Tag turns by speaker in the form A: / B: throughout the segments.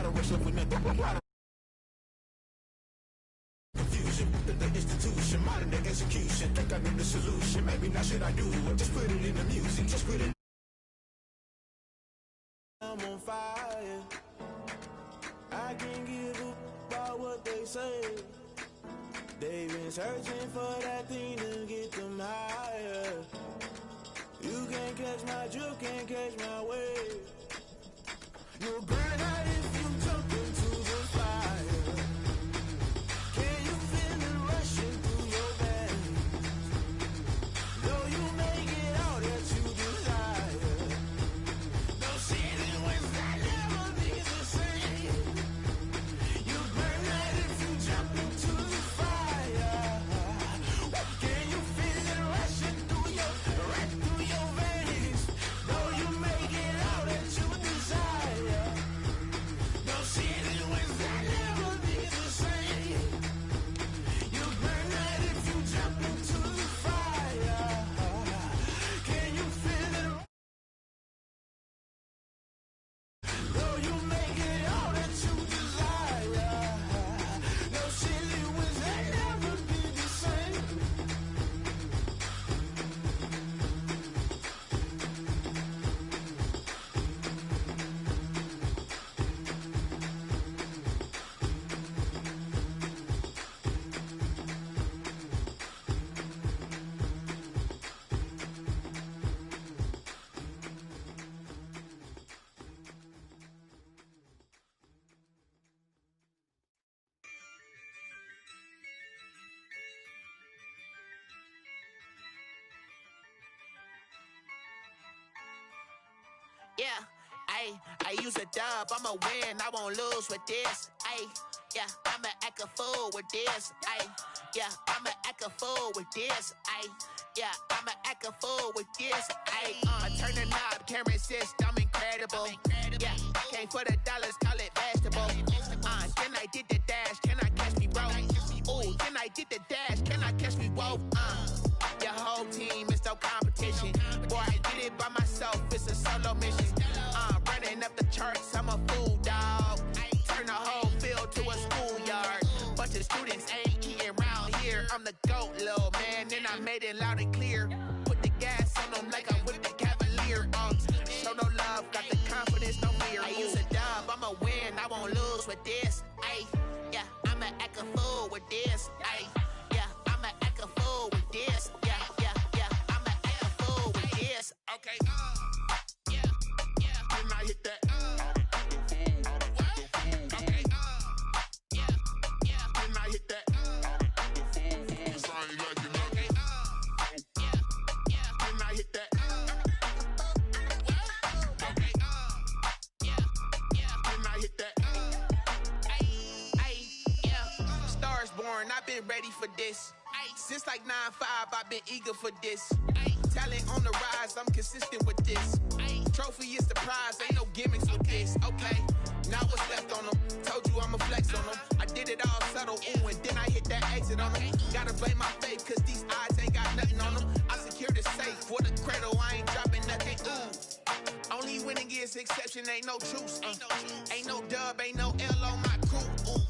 A: try to rush up with nothing. Confusion, the institution, modern day execution. Think I know the solution. Maybe now should I do it? Just put it in the music. Just put it. I'm on fire. I can't give up about what they say. They've been searching for that thing to get them higher. You can't catch my drift, can't catch my wave. You'll burn out if you jump into the fire. Can you feel it rushing through your veins? Though you may get all that you desire, no city was that never be the same. You burn out if you jump into the fire. Can you feel it rushing through your veins? Though you may get all that you desire, no city was that never be the same. You burn out if you jump into the fire. Can you feel it? Though you may get all that you desire, no city was that never be the same.
B: Yeah, I use a dub, I'ma win, I won't lose with this. Yeah, I'ma act a fool with this. Yeah, I'ma act a fool with this. Yeah, I'ma act a fool with this. I turn the knob, can't resist, I'm incredible. Yeah, came for the dollars, call it vegetable. Then I did the dash, can I catch me, bro? Ooh, then I did the dash, can I catch me, whoa? Your whole team is no competition. Boy, I did it by myself, it's a solo mission. Running up the charts, I'm a fool, dog. Turn the whole field to a schoolyard. Bunch of students ain't eating round here. I'm the GOAT, little man, and I made it loud and clear. Put the gas on them like I'm with the Cavalier. Show no love, got the confidence, no fear. I use a dub, I'ma win, I won't lose with this. Yeah, I'ma act a fool with this. Yeah, I'ma act a fool with this. Yeah, I'ma act a fool with this. Okay, yeah, then I hit that. Okay, yeah, then I hit that. Okay, yeah, then I hit that. Okay, yeah, then I hit that. Yeah, stars born, I've been ready for this. Since like 9-5, I've been eager for this. Talent on the rise, I'm consistent with this. Trophy is the prize, ain't no gimmicks with this. Okay, now what's left on them? Told you I'ma flex on them. I did it all subtle, ooh, and then I hit that exit on them. Gotta blame my faith, cause these eyes ain't got nothing on them. I secured the safe for the cradle, I ain't dropping nothing, ooh. Only winning is exception, ain't no truce. Ain't no dub, ain't no L on my crew. Ooh.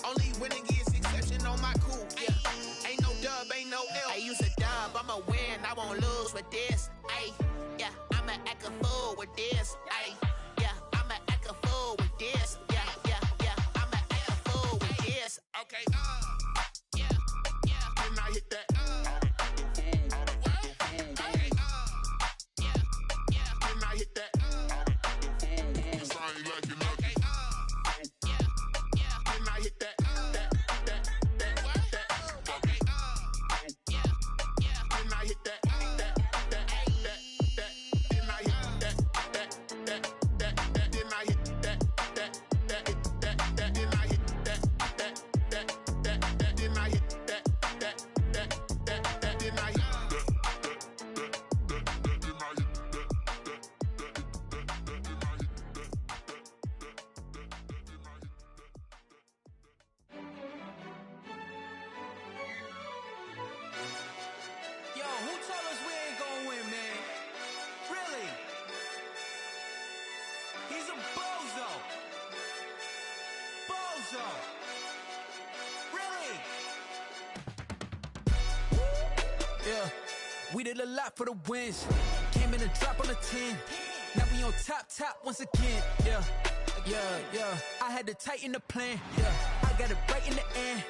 B: Only winning is exception on my crew. Yeah, ain't no dub, ain't no L. I use a dub, I'ma win, I won't lose with this. Yeah, I'ma act a fool with this. Yeah, I'ma act a fool with this. Yeah, I'ma act a fool with this. Okay, yeah, then I hit that. Okay, yeah, then I hit that. Okay,
C: so. Really?
D: Yeah, we did a lot for the wins. Came in a drop on a 10. Now we on top once again. Yeah. I had to tighten the plan. Yeah, I got it right in the end.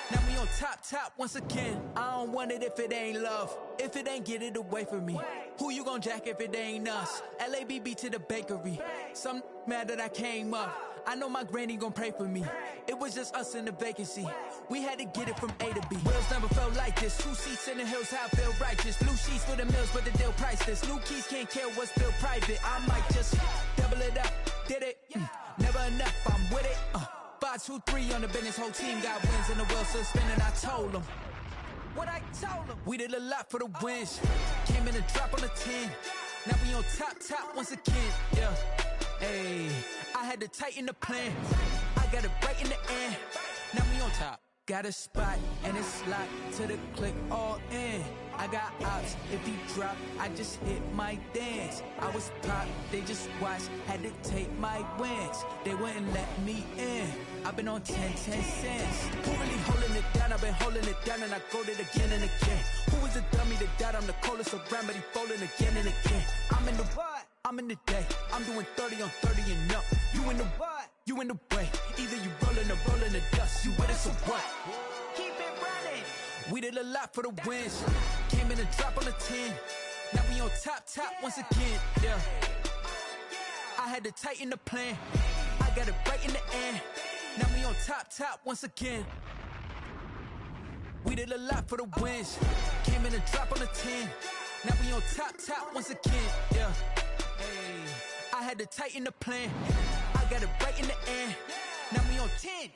D: Now we on top once again. I don't want it if it ain't love. If it ain't, get it away from me. Who you gon' jack if it ain't us? LABB to the bakery. Some mad that I came up. I know my granny gon' pray for me. It was just us in the vacancy. We had to get it from A to B. Wheels never felt like this. 2 seats in the hills, how I feel righteous. Blue sheets for the mills, but the deal priceless. New keys can't care what's still private. I might just double it up. Did it? Never enough, I'm with it. 5, 2, 3 on the business. Whole team got wins and the wheel still spinning. I told them what I told them. We did a lot for the wins. Came in a drop on a 10. Now we on top once again. Yeah. Hey, I had to tighten the plan. I got it right in the end. Now we on top. Got a spot and it's locked to the click all in. I got ops, if he drop, I just hit my dance. I was pop, they just watched, had to take my wins. They wouldn't let me in. I've been on 10 cents. Who really holding it down? I've been holding it down and I go it again and again. Who is the dummy that died? I'm the coldest around, but he folding again and again. I'm in the what? I'm in the day. I'm doing 30 on 30 and up. You in the what? You in the way. Either you rolling or rolling the dust. You with us or what? Keep it running. We did a lot for the wins. Came in a drop on a 10. Now we on top once again. Yeah. I had to tighten the plan. I got it right in the end. Now we on top once again. We did a lot for the wins. Came in a drop on a 10. Now we on top once again. Yeah. Hey, I had to tighten the plan. I got it right in the end. Now we on 10.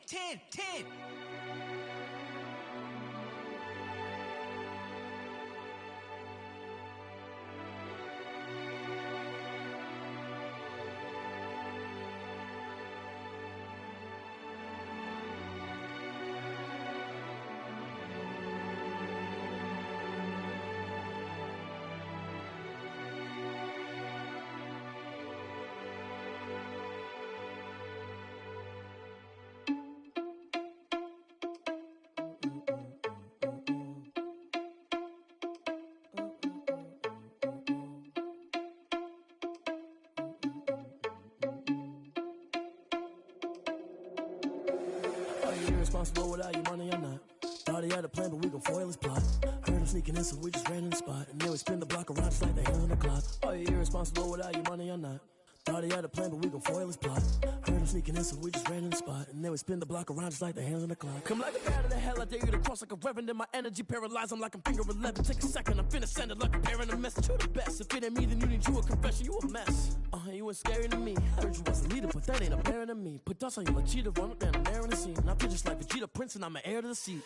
A: Irresponsible without your money or not. Thought he had a plan, but we gon' foil his plot. Heard him sneaking in, so we just ran in the spot. And then we spin the block around just like the hands on the clock. Are you irresponsible without your money or not? Thought he had a plan, but we gon' foil his plot. Heard him sneaking in, so we just ran in the spot. And then we spin the block around just like the hands on the clock. Come like a bat of the hell, I dare you to cross like a reverend. In my energy paralyzed, I'm like I'm finger 11. Take a second, I'm finna send it like a parent a message. You the best, if it ain't me, then you need you a confession. You a mess, you ain't scary to me. Heard you was a leader, but that ain't apparent to me. Put dust on you like cheetah, run up down the air in the scene. I feel just like Vegeta Prince and I'm an heir to the seat.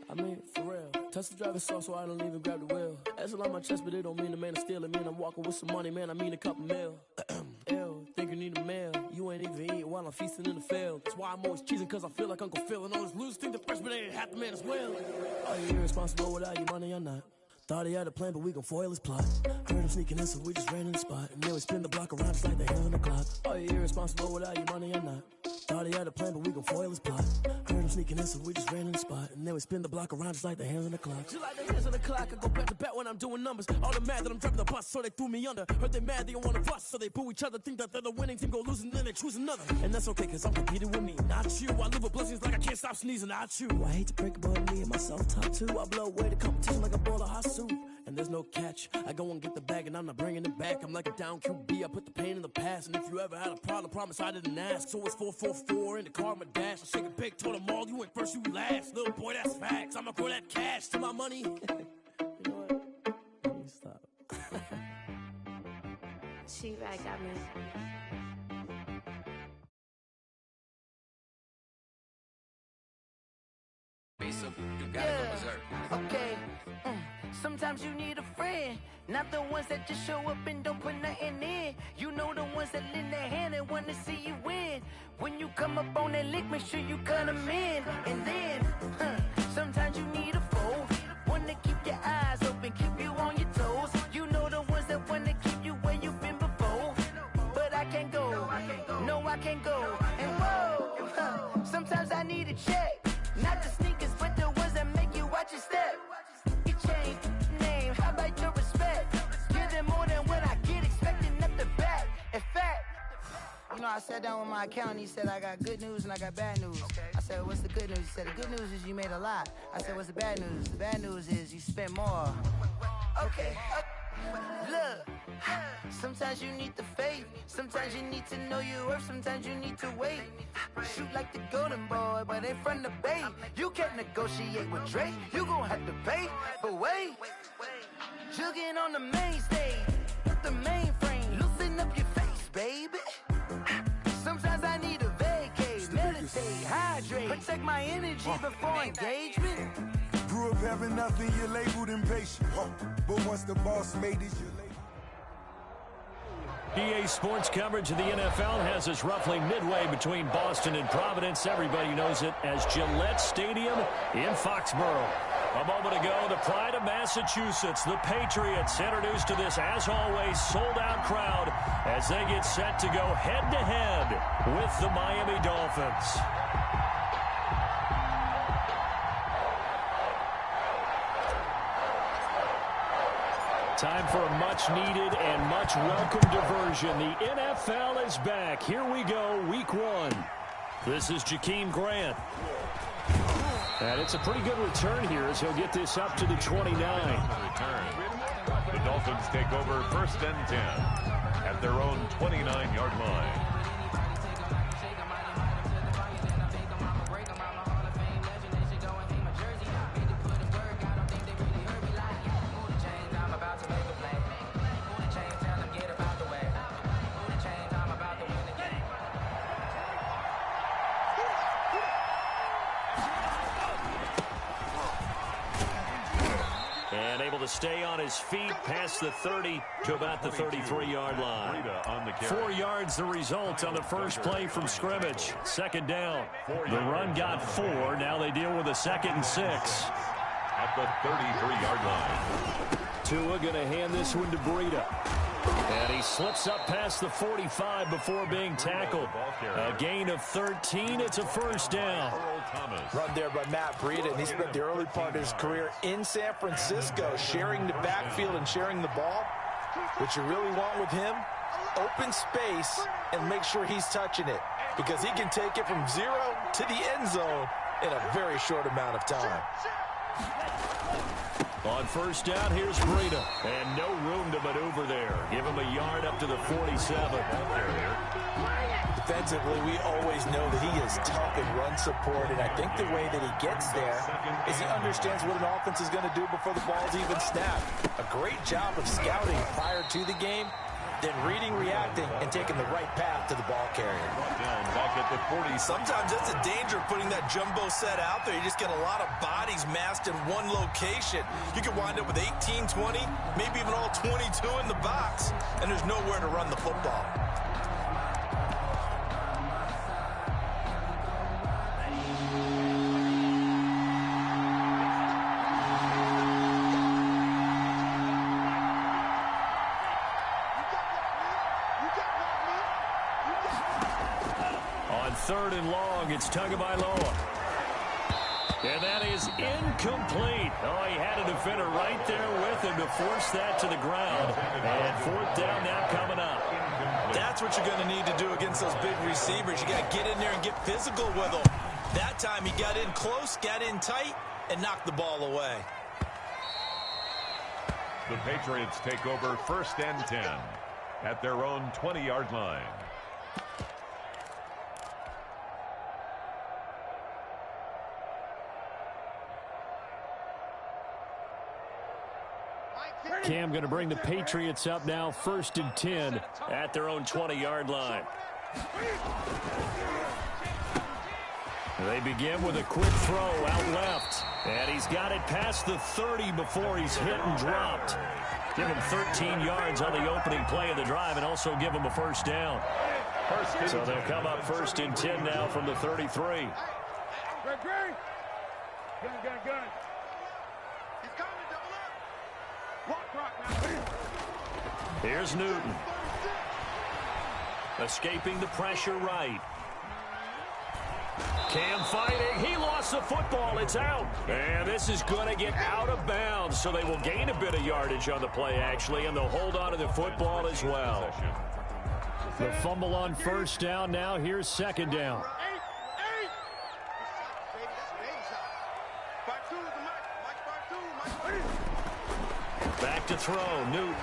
A: I mean, for real. Touch the driver's soft so I don't even grab the wheel. That's a lot on my chest, but it don't mean the man is stealing. Mean I'm walking with some money, man, I mean a couple mil. Ew, think you need a meal. You ain't even eating while I'm feasting in the field. That's why I'm always cheesing, cause I feel like Uncle Phil. And all this loose think the freshman ain't half the man as well. Are you irresponsible without your money or not? Thought he had a plan, but we gon' foil his plot. Heard him sneaking in, so we just ran in the spot. And then we spin the block around just like the hands on the clock. Are you irresponsible without your money or not? Thought he had a plan, but we gon' foil his plot. Heard him sneaking in, so we just ran in the spot. And then we spin the block around just like the hands on the clock. Just like the hands on the clock, I go back to back when I'm doing numbers. All the mad that I'm driving the bus, so they threw me under. Heard they mad, they don't wanna bust, so they boo each other. Think that they're the winning team, go losing, then they choose another. And that's okay, cause I'm competing with me, not you. I live with blessings like I can't stop sneezing, not you. I hate to break it, but me and my self-talk too. I blow away the competition like a bowl of hot soup. And there's no catch. I go and get the bag and I'm not bringing it back. I'm like a down QB, I put the pain in the past. And if you ever had a problem, promise I didn't ask. So it's 444 in the car, my dash. I shake it big, told them all, you went first, you last. Little boy, that's facts. I'ma grow that cash to my money. You know what? Let me stop.
E: She-Rag got me.
F: Okay. Sometimes you need a friend, not the ones that just show up and don't put nothing in. You know the ones that lend their hand and wanna see you win. When you come up on that lick, make sure you cut them in. And then, sometimes you need a foe, one to keep your eyes open, keep you on your toes. You know the ones that wanna keep you where you've been before. But I can't go, no I can't go. And whoa, sometimes sat down with my accountant. He said, I got good news and I got bad news. I said, what's the good news? He said, the good news is you made a lot. I said, what's the bad news? The bad news is you spent more. Okay. Look, sometimes you need the faith. Sometimes you need to know your worth. Sometimes you need to wait. Shoot like the golden boy, but ain't from the bay. You can't negotiate with Drake. You gon' have to pay. But wait, jugging on the main stage, the mainframe. Loosen up your face, baby. Sometimes I need a vacate, meditate, hydrate, protect my energy before engagement.
C: Grew up having nothing, you're labeled impatient. But once the boss made it, you're labeled.
E: EA Sports coverage of the NFL has us roughly midway between Boston and Providence. Everybody knows it as Gillette Stadium in Foxborough. A moment ago, the pride of Massachusetts, the Patriots, introduced to this, as always, sold-out crowd as they get set to go head-to-head with the Miami Dolphins. Time for a much-needed and much-welcome diversion. The NFL is back. Here we go, Week 1. This is Jakeem Grant. And it's a pretty good return here as he'll get this up to the 29.
G: Return. The Dolphins take over 1st and 10 at their own 29-yard line.
E: Stay on his feet past the 30 to about the 33-yard line. 4 yards the result on the first play from scrimmage. Second down. The run got 4. Now they deal with a 2nd and 6.
G: At the 33-yard line.
E: Tua going to hand this one to Breida. And he slips up past the 45 before being tackled. A gain of 13. It's a first down.
H: Run there by Matt Breida, and he spent the early part of his career in San Francisco sharing the backfield and sharing the ball. What you really want with him, open space and make sure he's touching it, because he can take it from 0 to the end zone in a very short amount of time.
E: On first down, here's Breida. And no room to maneuver there. Give him a yard up to the 47.
H: Defensively, we always know that he is tough in run support, and I think the way that he gets there is he understands what an offense is going to do before the ball's even snapped. A great job of scouting prior to the game, then reading, reacting, and taking the right path to the ball carrier.
G: Back at the 40.
I: Sometimes that's a danger putting that jumbo set out there. You just get a lot of bodies massed in one location. You could wind up with 18, 20, maybe even all 22 in the box, and there's nowhere to run the football.
E: Third and long, it's Tagovailoa. And that is incomplete. Oh, he had a defender right there with him to force that to the ground. And 4th down now coming up.
I: That's what you're going to need to do against those big receivers. You got to get in there and get physical with them. That time he got in close, got in tight, and knocked the ball away.
G: The Patriots take over 1st and 10 at their own 20-yard line.
E: Cam going to bring the Patriots up now, 1st and 10 at their own 20-yard line. They begin with a quick throw out left. And he's got it past the 30 before he's hit and dropped. Give him 13 yards on the opening play of the drive and also give him a first down. So they'll come up 1st and 10 now from the 33. Here's Newton. Escaping the pressure right. Cam fighting. He lost the football. It's out. And this is going to get out of bounds. So they will gain a bit of yardage on the play, actually, and they'll hold on to the football as well. The fumble on first down. Now here's second down. Back to throw, Newton.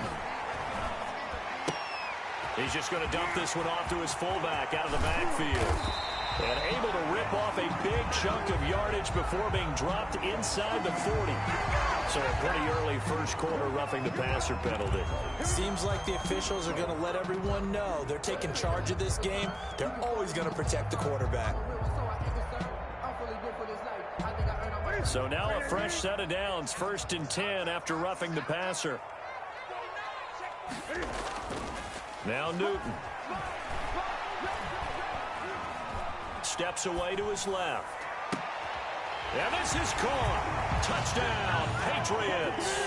E: He's just going to dump this one off to his fullback out of the backfield. And able to rip off a big chunk of yardage before being dropped inside the 40. So a pretty early first quarter roughing the passer penalty.
H: Seems like the officials are going to let everyone know they're taking charge of this game. They're always going to protect the quarterback.
E: So now a fresh set of downs, 1st and 10 after roughing the passer. Now Newton. Steps away to his left. And this is caught. Touchdown, Patriots.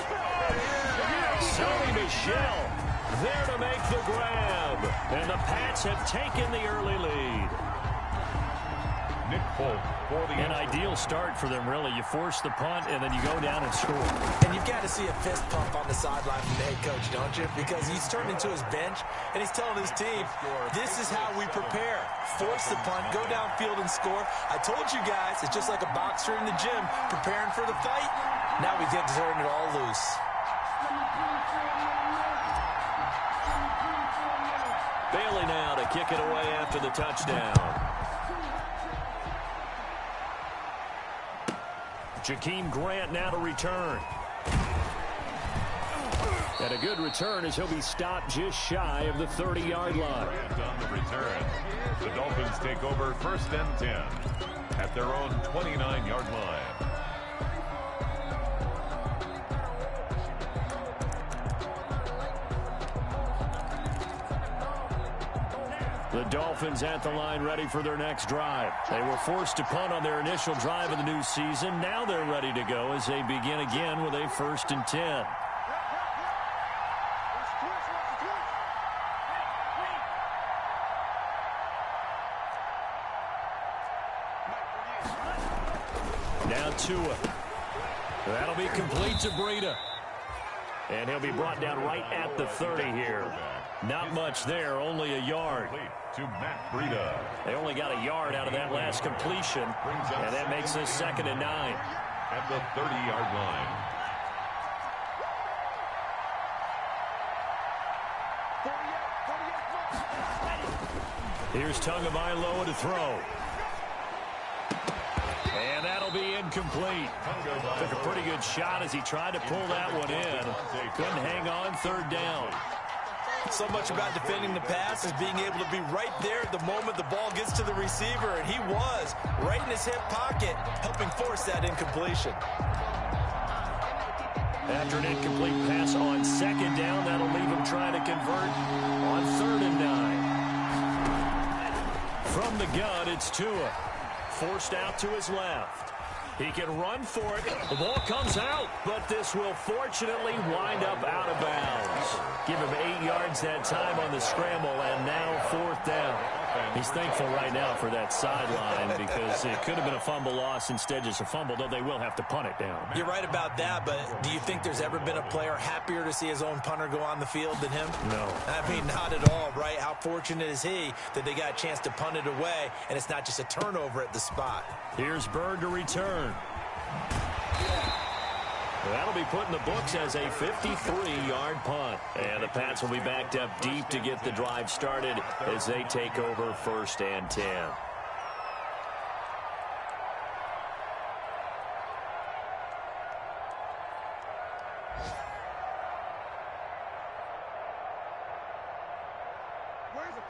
E: Sony Michel there to make the grab. And the Pats have taken the early lead.
G: Nick Folk for the
E: An ideal start for them, really. You force the punt, and then you go down and score.
H: And you've got to see a fist pump on the sideline from the head coach, don't you? Because he's turned into his bench, and he's telling his team, this is how we prepare. Force the punt, go downfield and score. I told you guys, it's just like a boxer in the gym preparing for the fight. Now we get to turn it all loose.
E: Bailey now to kick it away after the touchdown. Jakeem Grant now to return. And a good return as he'll be stopped just shy of the 30-yard line.
G: Grant on the return. The Dolphins take over 1st and 10 at their own 29-yard line.
E: The Dolphins at the line ready for their next drive. They were forced to punt on their initial drive of the new season. Now they're ready to go as they begin again with a 1st and 10. Now Tua. That'll be complete to Breida. And he'll be brought down right at the 30 here. Not much there, only a yard.
G: To Matt Breida.
E: They only got a yard out of that last completion, and that makes this 2nd and 9.
G: At the 30-yard line.
E: Here's Tagovailoa to throw. And that'll be incomplete. Took a pretty good shot as he tried to pull that one in. Couldn't hang on, 3rd down.
H: So much about defending the pass is being able to be right there at the moment the ball gets to the receiver, and he was right in his hip pocket, helping force that incompletion.
E: After an incomplete pass on 2nd down, that'll leave him trying to convert on 3rd and 9. From the gun, it's Tua. Forced out to his left. He can run for it. The ball comes out, but this will fortunately wind up out of bounds. Give him 8 yards that time on the scramble, and now 4th down. He's thankful right now for that sideline because it could have been a fumble loss, instead just a fumble, though they will have to punt it down.
H: You're right about that, but do you think there's ever been a player happier to see his own punter go on the field than him?
E: No.
H: I mean, not at all, right? How fortunate is he that they got a chance to punt it away, and it's not just a turnover at the spot.
E: Here's Bird to return. That'll be put in the books as a 53-yard punt. And the Pats will be backed up deep to get the drive started as they take over 1st and 10.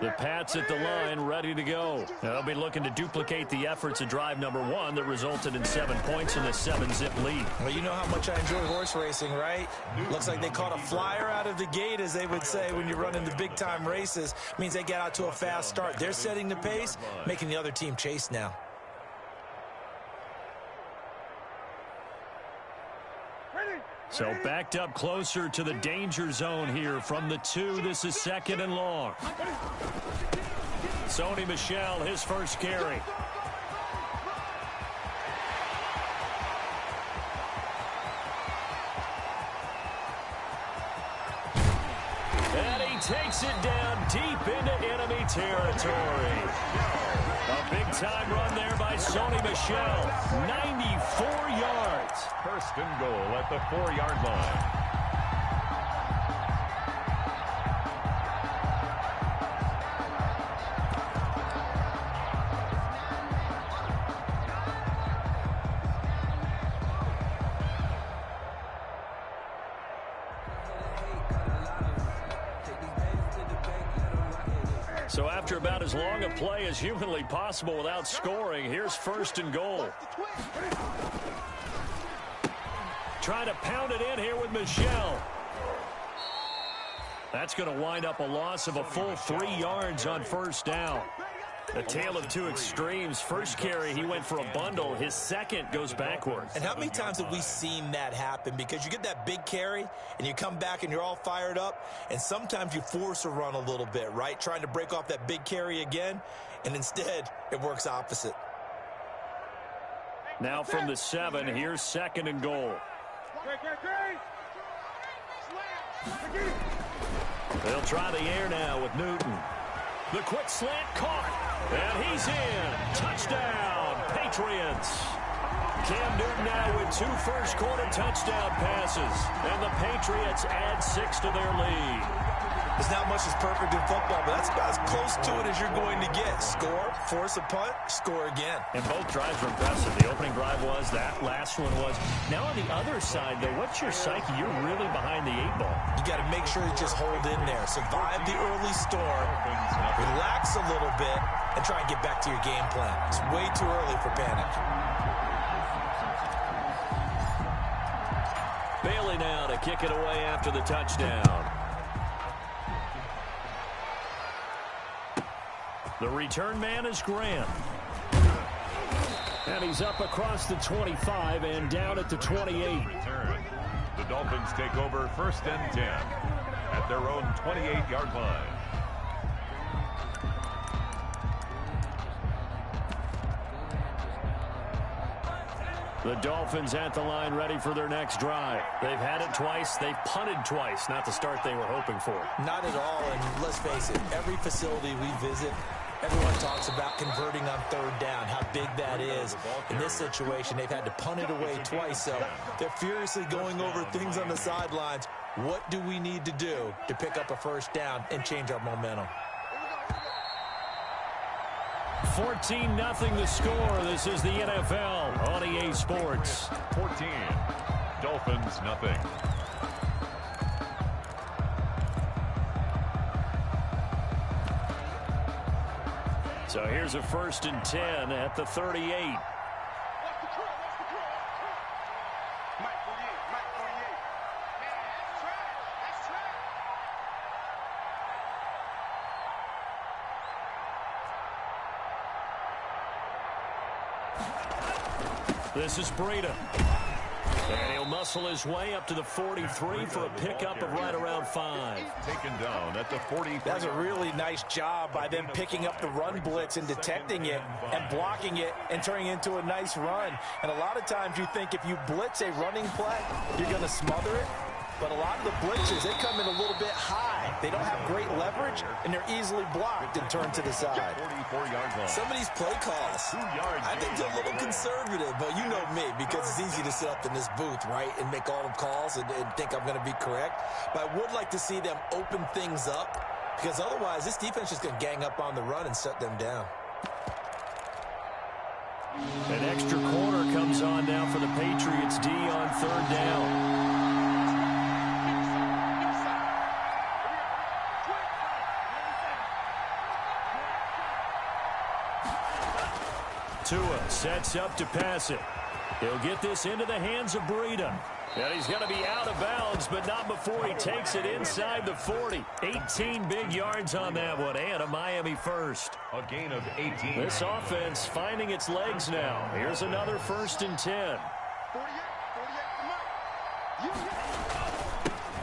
E: The Pats at the line, ready to go. They'll be looking to duplicate the efforts of drive number 1 that resulted in 7 points in the 7-zip lead.
H: Well, you know how much I enjoy horse racing, right? Looks like they caught a flyer out of the gate, as they would say when you're running the big-time races. Means they get out to a fast start. They're setting the pace, making the other team chase now.
E: So backed up closer to the danger zone here from the 2. This is 2nd and long. Sony Michel, his first carry. And he takes it down deep into enemy territory. A big-time run there by Sony Michel. 94 yards.
G: First and goal at the 4-yard line.
E: So after about as long a play as humanly possible without scoring, here's first and goal. Trying to pound it in here with Michel. That's going to wind up a loss of a full 3 yards on first down. A tale of two extremes. First carry, he went for a bundle. His second goes backwards.
I: And how many times have we seen that happen? Because you get that big carry, and you come back and you're all fired up, and sometimes you force a run a little bit, right? Trying to break off that big carry again, and instead it works opposite.
E: Now from the 7, here's second and goal. They'll try the air now with Newton. The quick slant caught, and he's in. Touchdown, Patriots. Cam Newton now with 2 first-quarter touchdown passes, and the Patriots add 6 to their lead.
I: There's not much that's perfect in football, but that's about as close to it as you're going to get. Score, force a punt, score again.
E: And both drives were impressive. The opening drive was, that last one was. Now on the other side, though, what's your psyche? You're really behind the 8 ball.
I: You got to make sure you just hold in there. Survive the early storm, relax a little bit, and try and get back to your game plan. It's way too early for panic.
E: Bailey now to kick it away after the touchdown. The return man is Grant. And he's up across the 25 and down at the 28.
G: The Dolphins take over first and 10 at their own 28-yard line.
E: The Dolphins at the line ready for their next drive. They've had it twice. They've punted twice. Not the start they were hoping for.
I: Not at all, and let's face it, every facility we visit, everyone talks about converting on third down, how big that is. In this situation, they've had to punt it away twice, so they're furiously going over things on the sidelines. What do we need to do to pick up a first down and change our momentum?
E: 14-0 the score. This is the NFL on EA Sports.
G: 14. Dolphins, nothing.
E: So here's a first and 10 at the 38. This is Breida. And he'll muscle his way up to the 43 for a pickup of right around 5.
G: Taken down at the 43.
H: That's a really nice job by them picking up the run blitz and detecting it and blocking it and turning it into a nice run. And a lot of times you think if you blitz a running play, you're going to smother it. But a lot of the blitzes, they come in a little bit high. They don't have great leverage, and they're easily blocked and turned to the side.
G: 44-yard line.
I: Some of these play calls, I think they're a little conservative, but you know me, because it's easy to sit up in this booth, right, and make all the calls and think I'm going to be correct. But I would like to see them open things up, because otherwise this defense is going to gang up on the run and shut them down.
E: An extra corner comes on now for the Patriots D on third down. Tua sets up to pass it. He'll get this into the hands of Breida. And he's going to be out of bounds, but not before he takes it inside the 40. 18 big yards on that one, and a Miami first.
G: A gain of 18.
E: This offense finding its legs now. Here's another first and 10.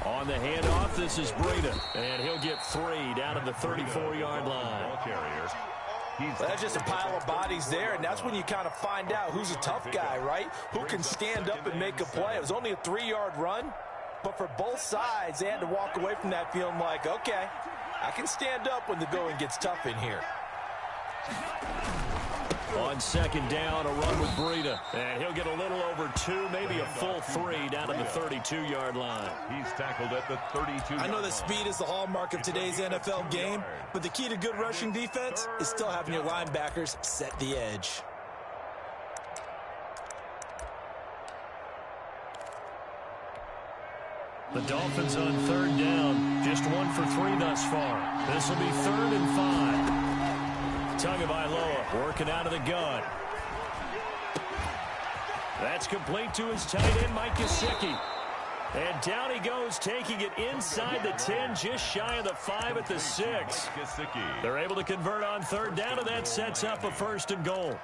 E: On the handoff, this is Breida. And he'll get 3 down at the 34-yard line.
G: Ball carrier.
H: That's just a pile of bodies there, and that's when you kind of find out who's a tough guy, right? Who can stand up and make a play. It was only a 3-yard run, But for both sides, they had to walk away from that feeling like, okay, I can stand up when the going gets tough in here.
E: On second down, a run with Breida. And he'll get a little over 2, maybe a full 3 down to the 32-yard line.
G: He's tackled at the 32.
I: I know that speed is the hallmark of today's NFL game, but the key to good rushing defense is still having your linebackers set the edge.
E: The Dolphins on third down. Just 1 for 3 thus far. This will be 3rd and 5. Tagovailoa working out of the gun. That's complete to his tight end, Mike Gesicki. And down he goes, taking it inside the 10, just shy of the 5 at the 6. They're able to convert on third down, and that sets up a 1st and goal.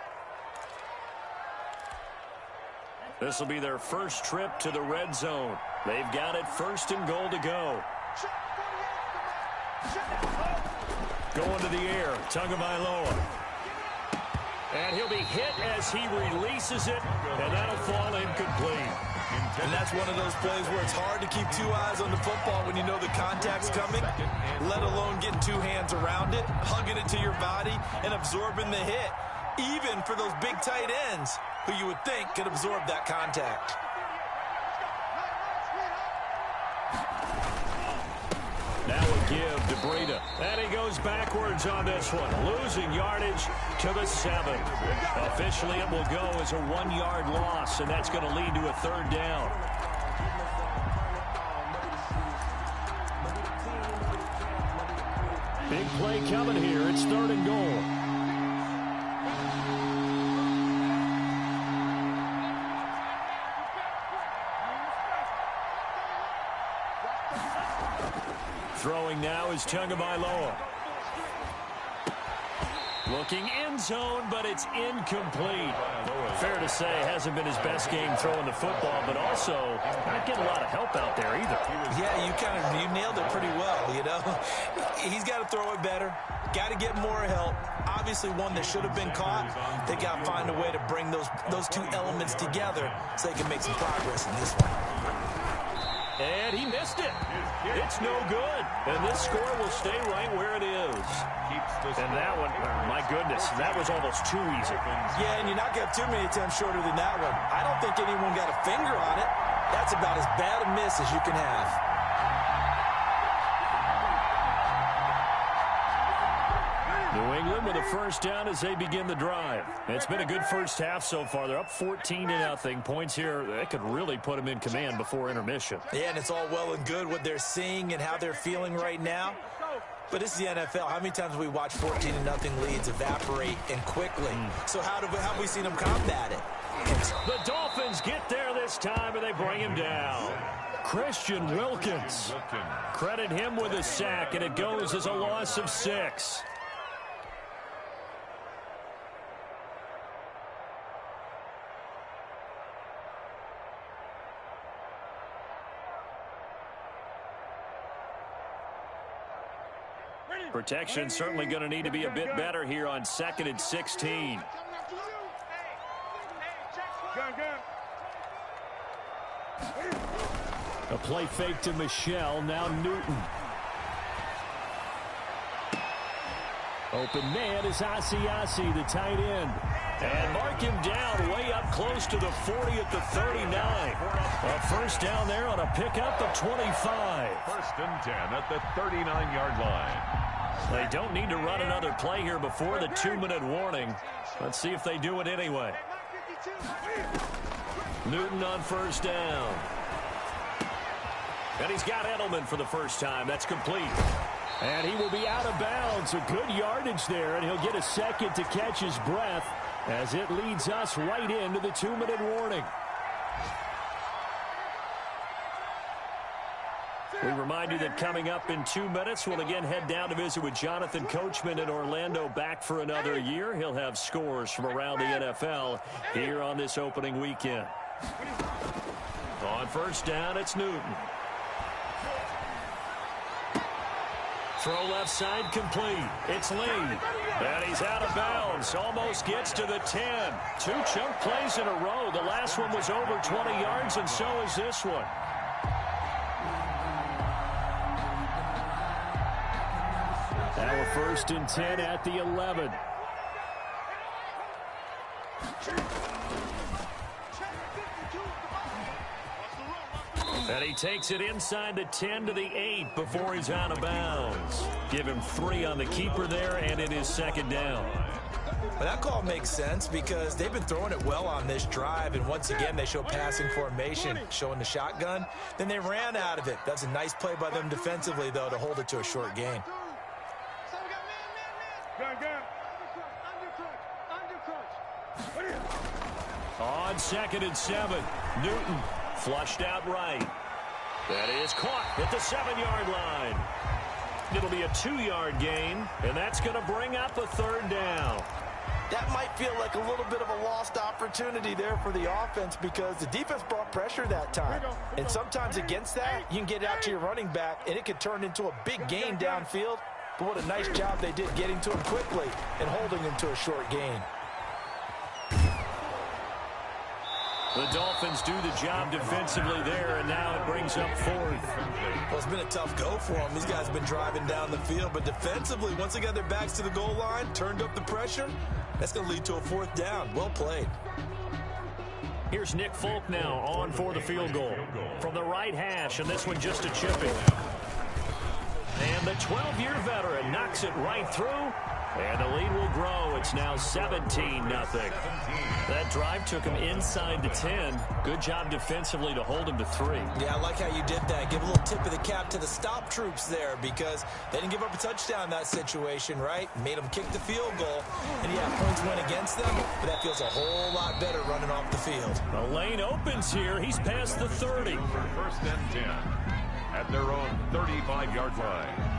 E: This will be their first trip to the red zone. They've got it 1st and goal to go. Going to the air, Tagovailoa. And he'll be hit as he releases it, and that'll fall incomplete.
I: And that's one of those plays where it's hard to keep 2 eyes on the football when you know the contact's coming, let alone getting 2 hands around it, hugging it to your body, and absorbing the hit, even for those big tight ends who you would think could absorb that contact.
E: Now a give to Breida. And he goes backwards on this one. Losing yardage to the 7. Officially, it will go as a 1-yard loss, and that's going to lead to a 3rd down. Big play coming here. It's 3rd and goal. Throwing now is Tagovailoa. Looking end zone, but it's incomplete. Fair to say, hasn't been his best game throwing the football, but also not getting a lot of help out there either.
I: Yeah, you nailed it pretty well, you know. He's got to throw it better. Got to get more help. Obviously, one that should have been caught. They got to find a way to bring those 2 elements together so they can make some progress in this one.
E: And he missed it. It's no good. And this score will stay right where it is. And that one, my goodness, that was almost too easy.
I: Yeah, and you're not going to have too many attempts shorter than that one. I don't think anyone got a finger on it. That's about as bad a miss as you can have.
E: New England with a 1st down as they begin the drive. It's been a good first half so far. They're up 14-0. Points here, that could really put them in command before intermission.
I: Yeah, and it's all well and good what they're seeing and how they're feeling right now. But this is the NFL. How many times have we watched 14-0 leads evaporate and quickly? So how have we seen them combat it?
E: The Dolphins get there this time, and they bring him down. Christian Wilkins. Credit him with a sack, and it goes as a loss of 6. Protection certainly going to need to be a bit better here on 2nd and 16. A play fake to Michelle, now Newton. Open man is Asiasi, the tight end. And mark him down way up close to the 40 at the 39. A 1st down there on a pickup of 25.
G: 1st and 10 at the 39-yard line.
E: They don't need to run another play here before the 2-minute warning. Let's see if they do it anyway. Newton on 1st down. And he's got Edelman for the first time. That's complete. And he will be out of bounds. A good yardage there, and he'll get a second to catch his breath as it leads us right into the 2-minute warning. We remind you that coming up in 2 minutes, we'll again head down to visit with Jonathan Coachman in Orlando, back for another year. He'll have scores from around the NFL here on this opening weekend. On 1st down, it's Newton. Throw left side complete. It's Lee. And he's out of bounds. Almost gets to the 10. 2 chunk plays in a row. The last one was over 20 yards, and so is this one. Now a 1st and 10 at the 11. And he takes it inside the 10 to the 8 before he's out of bounds. Give him 3 on the keeper there, and it is 2nd down.
H: Well, that call makes sense because they've been throwing it well on this drive, and once again they show passing formation, showing the shotgun. Then they ran out of it. That's a nice play by them defensively, though, to hold it to a short gain.
E: On 2nd and 7, Newton flushed out right. That is caught at the 7-yard line. It'll be a 2-yard gain, and that's going to bring up a 3rd down.
H: That might feel like a little bit of a lost opportunity there for the offense because the defense brought pressure that time. And sometimes against that, you can get out to your running back, and it could turn into a big gain downfield. But what a nice job they did getting to him quickly and holding him to a short gain.
E: The Dolphins do the job defensively there, and now it brings up 4th.
H: Well, it's been a tough go for them. These guys have been driving down the field, but defensively, once they got their backs to the goal line, turned up the pressure, that's going to lead to a 4th down. Well played.
E: Here's Nick Folk now on for the field goal from the right hash, and this one just a chipping. And the 12-year veteran knocks it right through. And the lead will grow. It's now 17-0. That drive took him inside the 10. Good job defensively to hold him to 3.
H: Yeah, I like how you did that. Give a little tip of the cap to the stop troops there because they didn't give up a touchdown in that situation, right? Made them kick the field goal. And, yeah, points went against them, but that feels a whole lot better running off the field.
E: The lane opens here. He's past the 30.
G: 1st and 10 at their own 35-yard line.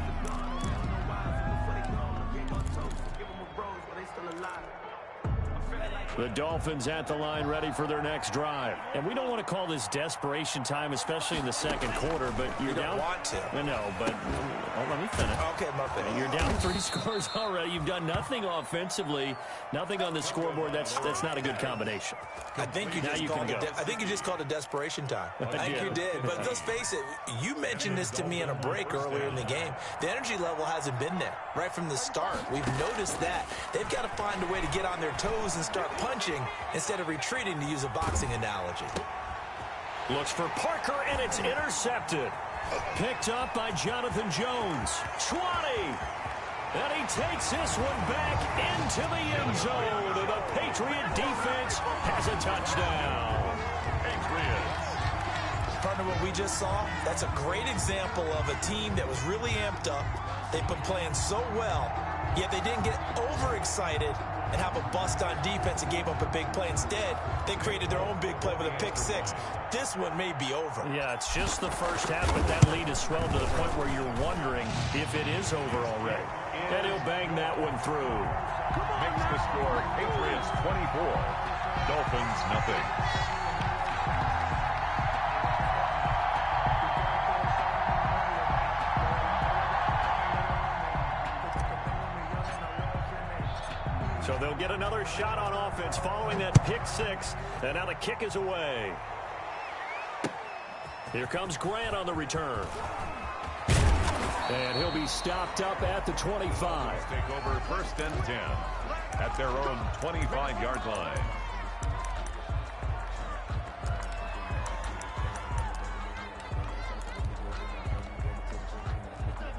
E: The Dolphins at the line ready for their next drive. And we don't want to call this desperation time, especially in the 2nd quarter, but you're down.
H: You don't want to.
E: No, but let me finish.
H: Okay, my bad.
E: You're down 3 scores already. You've done nothing offensively, nothing on the scoreboard. That's not a good combination.
H: I think you just called it desperation time. I think you did. But let's face it, you mentioned this to me in a break earlier in the game. The energy level hasn't been there right from the start. We've noticed that. They've got to find a way to get on their toes and start punching instead of retreating, to use a boxing analogy.
E: Looks for Parker, and it's intercepted. Picked up by Jonathan Jones. 20. And he takes this one back into the end zone. And the Patriot defense has a touchdown.
H: Partner, what we just saw, that's a great example of a team that was really amped up. They've been playing so well, yet they didn't get overexcited and have a bust on defense and gave up a big play. Instead, they created their own big play with a pick 6. This one may be over.
E: Yeah, it's just the first half, but that lead has swelled to the point where you're wondering if it is over already. And he'll bang that one through.
G: Makes the score Patriots 24, Dolphins nothing.
E: So they'll get another shot on offense following that pick 6. And now the kick is away. Here comes Grant on the return. And he'll be stopped up at the 25.
G: Take over 1st and 10 at their own 25-yard line.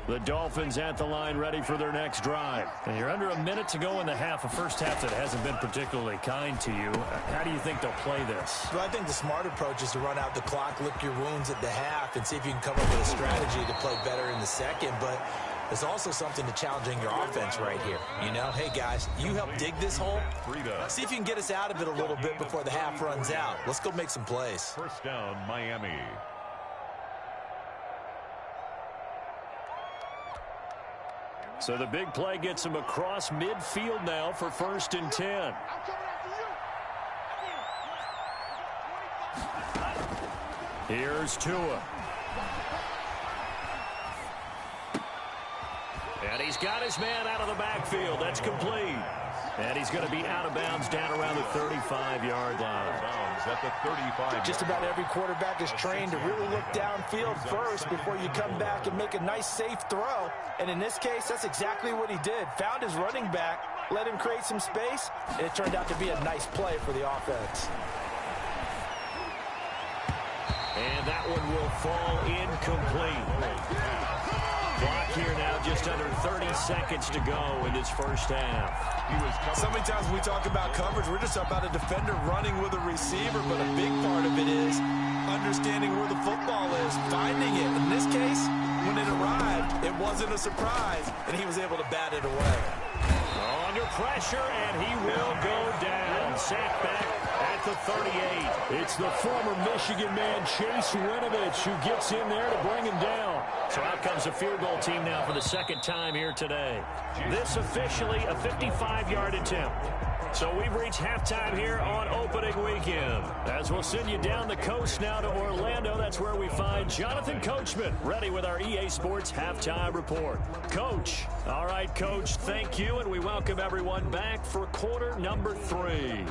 E: The Dolphins at the line ready for their next drive. And you're under a minute to go in the half, a first half that hasn't been particularly kind to you. How do you think they'll play this?
H: Well, I think the smart approach is to run out the clock, lick your wounds at the half, and see if you can come up with a strategy to play better in the second. But there's also something to challenging your offense right here. You know, hey, guys, you help dig this hole. See if you can get us out of it a little bit before the half runs out. Let's go make some plays.
G: 1st down, Miami.
E: So the big play gets him across midfield now for 1st and 10. Here's Tua. And he's got his man out of the backfield. That's complete. And he's going to be out of bounds down around the 35-yard line.
G: at the 35.
H: Just about every quarterback is trained to really look downfield first before you come back and make a nice, safe throw. And in this case, that's exactly what he did. Found his running back, let him create some space, and it turned out to be a nice play for the offense.
E: And that one will fall incomplete. Clock here now, just under 30 seconds to go in this first half.
I: So many times when we talk about coverage, we're just about a defender running with a receiver, but a big part of it is understanding where the football is, finding it. In this case, when it arrived, it wasn't a surprise, and he was able to bat it away.
E: Under pressure, and he will go down. Sacked back at the 38. It's the former Michigan man, Chase Winovich, who gets in there to bring him down. So out comes a field goal team now for the second time here today. This officially a 55-yard attempt. So we've reached halftime here on opening weekend. As we'll send you down the coast now to Orlando, that's where we find Jonathan Coachman ready with our EA Sports halftime report. Coach. All right, Coach, thank you, and we welcome everyone back for quarter number 3.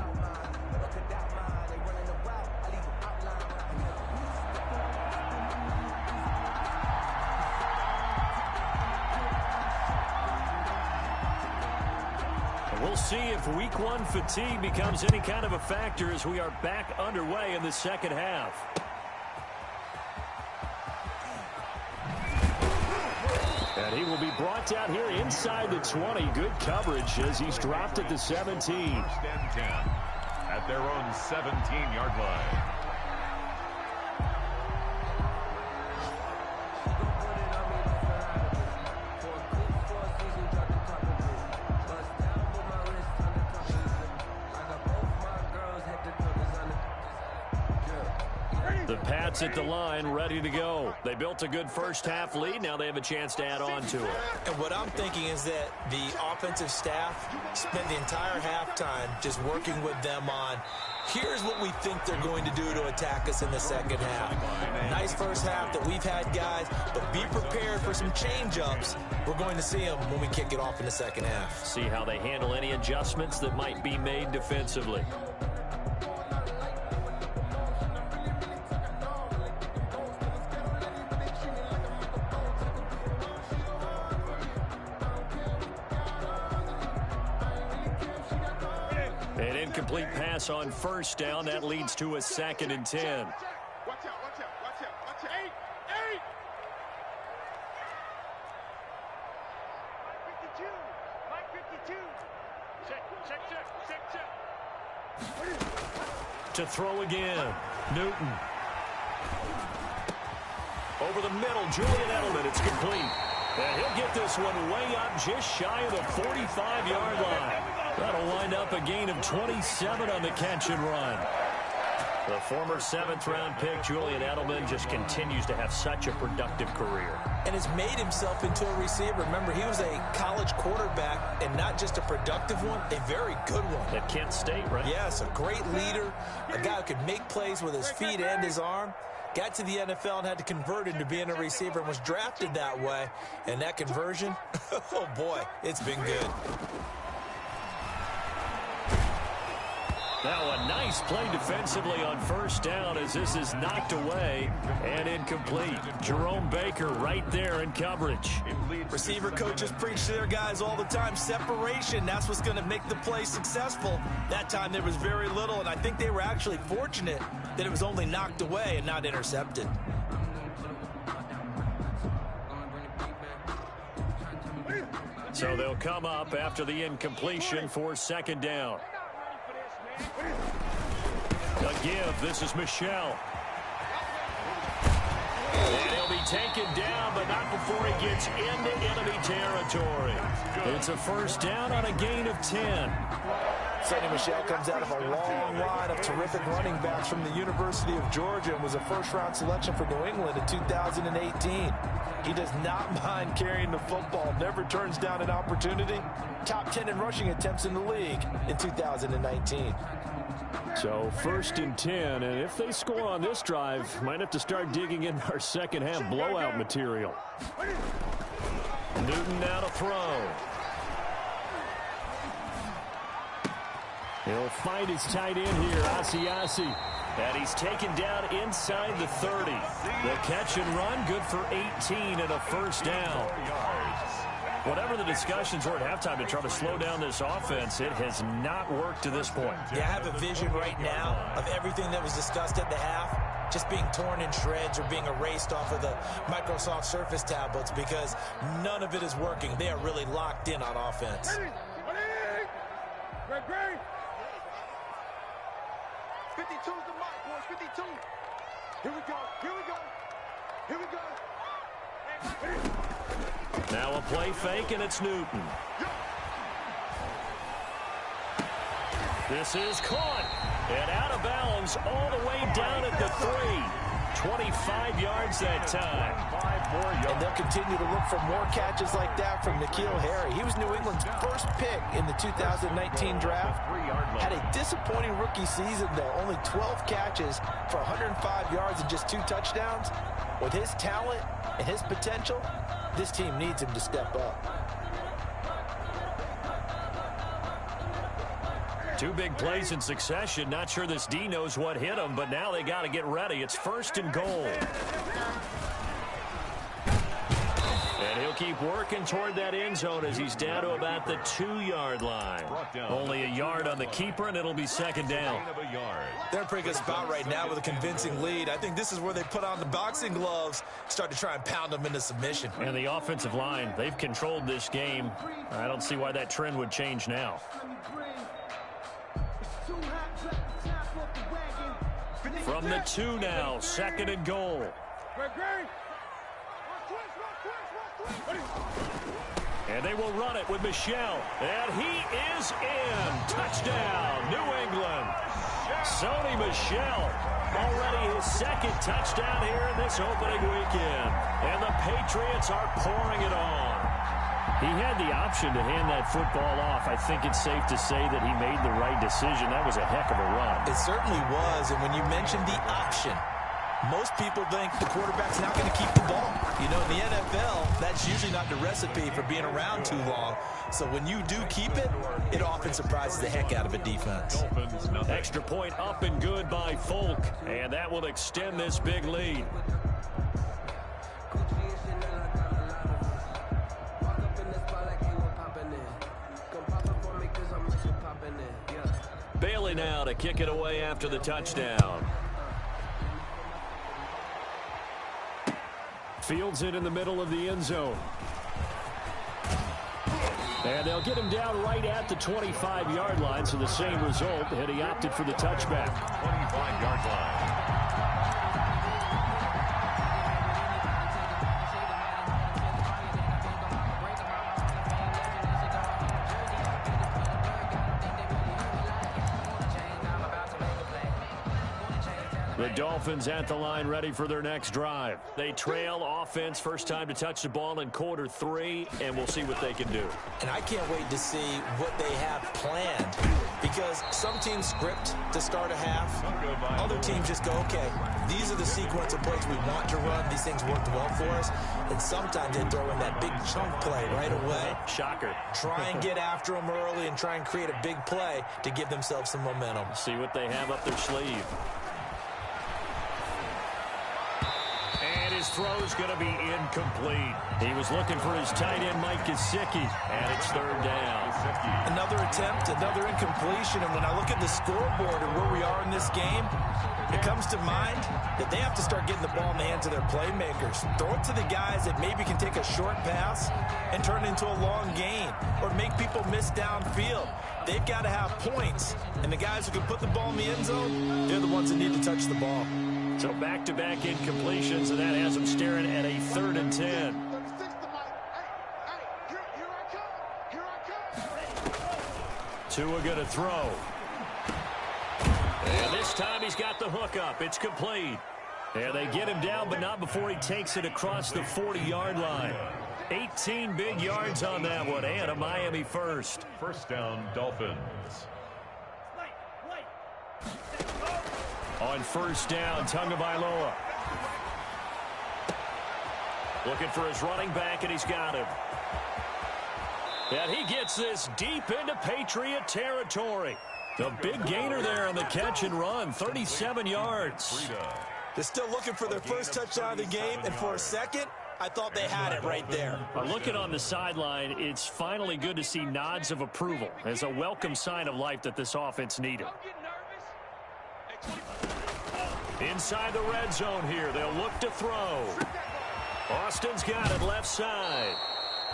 E: We'll see if week 1 fatigue becomes any kind of a factor as we are back underway in the second half. And he will be brought down here inside the 20. Good coverage as he's dropped at the 17.
G: First and 10 at their own 17-yard line.
E: The Pats at the line, ready to go. They built a good first half lead. Now they have a chance to add on to it.
I: And what I'm thinking is that the offensive staff spent the entire halftime just working with them on, here's what we think they're going to do to attack us in the second half. Nice first half that we've had, guys, but be prepared for some change-ups. We're going to see them when we kick it off in the second half.
E: See how they handle any adjustments that might be made defensively. An incomplete pass on first down. That leads to a 2nd and 10.
J: Watch out, watch out, watch out, watch out. 8. 52. Check.
E: To throw again. Newton. Over the middle, Julian Edelman. It's complete. And he'll get this one way up just shy of the 45-yard line. That'll wind up a gain of 27 on the catch and run. The former 7th-round pick, Julian Edelman, just continues to have such a productive career.
I: And has made himself into a receiver. Remember, he was a college quarterback, and not just a productive one, a very good one.
E: At Kent State, right?
I: Yes, a great leader, a guy who could make plays with his feet and his arm. Got to the NFL and had to convert into being a receiver and was drafted that way. And that conversion, oh boy, it's been good.
E: Now a nice play defensively on first down as this is knocked away and incomplete. Jerome Baker right there in coverage.
I: Receiver coaches preach to their guys all the time. Separation, that's what's going to make the play successful. That time there was very little, and I think they were actually fortunate that it was only knocked away and not intercepted.
E: So they'll come up after the incompletion for 2nd down. A give. This is Michelle. And he'll be taken down, but not before he gets into enemy territory. It's a first down on a gain of 10.
H: Sonny Michel comes out of a long line of terrific running backs from the University of Georgia and was a first-round selection for New England in 2018. He does not mind carrying the football, never turns down an opportunity. Top 10 in rushing attempts in the league in 2019.
E: So 1st and 10, and if they score on this drive, might have to start digging in our second half blowout material. Newton now to throw. He'll find his tight end here, Asiasi. And he's taken down inside the 30. The catch and run, good for 18 and a first down. Whatever the discussions were at halftime to try to slow down this offense, it has not worked to this point.
H: Yeah, I have a vision right now of everything that was discussed at the half just being torn in shreds or being erased off of the Microsoft Surface tablets because none of it is working. They are really locked in on offense.
J: Great. 52's the mark, boys. 52. Here we go.
E: Now a play fake, and it's Newton. This is caught and out of bounds all the way down at the 3. 25 yards that time.
G: 5 more yards.
H: And they'll continue to look for more catches like that from N'Keal Harry. He was New England's first pick in the 2019 draft. Had a disappointing rookie season, though. Only 12 catches for 105 yards and just 2 touchdowns. With his talent and his potential, this team needs him to step up.
E: 2 big plays in succession. Not sure this D knows what hit him, but now they got to get ready. It's 1st and goal. And he'll keep working toward that end zone as he's down to about the 2-yard line. Only a yard on the keeper, and it'll be 2nd down.
H: They're in a pretty good spot right now with a convincing lead. I think this is where they put on the boxing gloves, start to try and pound them into submission.
E: And the offensive line, they've controlled this game. I don't see why that trend would change now. From the 2 now, 2nd and goal. And they will run it with Michel. And he is in. Touchdown, New England. Sony Michel, already his 2nd touchdown here in this opening weekend. And the Patriots are pouring it on. He had the option to hand that football off. I think it's safe to say that he made the right decision. That was a heck of a run.
H: It certainly was. And when you mentioned the option, most people think the quarterback's not going to keep the ball. You know, in the NFL, that's usually not the recipe for being around too long. So when you do keep it, it often surprises the heck out of a defense.
E: Extra point up and good by Folk. And that will extend this big lead. Bailey now to kick it away after the touchdown. Fields it in the middle of the end zone. And they'll get him down right at the 25-yard line, so the same result, and he opted for the touchback.
G: 25-yard line.
E: The Dolphins at the line, ready for their next drive. They trail offense, first time to touch the ball in quarter 3, and we'll see what they can do.
H: And I can't wait to see what they have planned, because some teams script to start a half. Other teams just go, okay, these are the sequence of plays we want to run. These things worked well for us. And sometimes they throw in that big chunk play right away.
E: Shocker.
H: Try and get after them early and try and create a big play to give themselves some momentum.
E: See what they have up their sleeve. His throw's going to be incomplete. He was looking for his tight end, Mike Gesicki, and it's 3rd down.
H: Another attempt, another incompletion, and when I look at the scoreboard and where we are in this game, it comes to mind that they have to start getting the ball in the hands of their playmakers. Throw it to the guys that maybe can take a short pass and turn it into a long gain or make people miss downfield. They've got to have points, and the guys who can put the ball in the end zone, they're the ones that need to touch the ball.
E: So back-to-back incompletions, and that has them staring at a 3rd and 10. Tua going to throw. And this time he's got the hook up. It's complete. And they get him down, but not before he takes it across the 40-yard line. 18 big yards on that one, and a Miami first.
G: First down, Dolphins.
E: On first down, Tagovailoa. Looking for his running back, and he's got him. And he gets this deep into Patriot territory. The big gainer there on the catch and run, 37 yards.
H: They're still looking for their first touchdown of the game, and for a second, I thought they had it right there.
E: Looking on the sideline, it's finally good to see nods of approval as a welcome sign of life that this offense needed. Inside the red zone here, they'll look to throw. Austin's got it left side.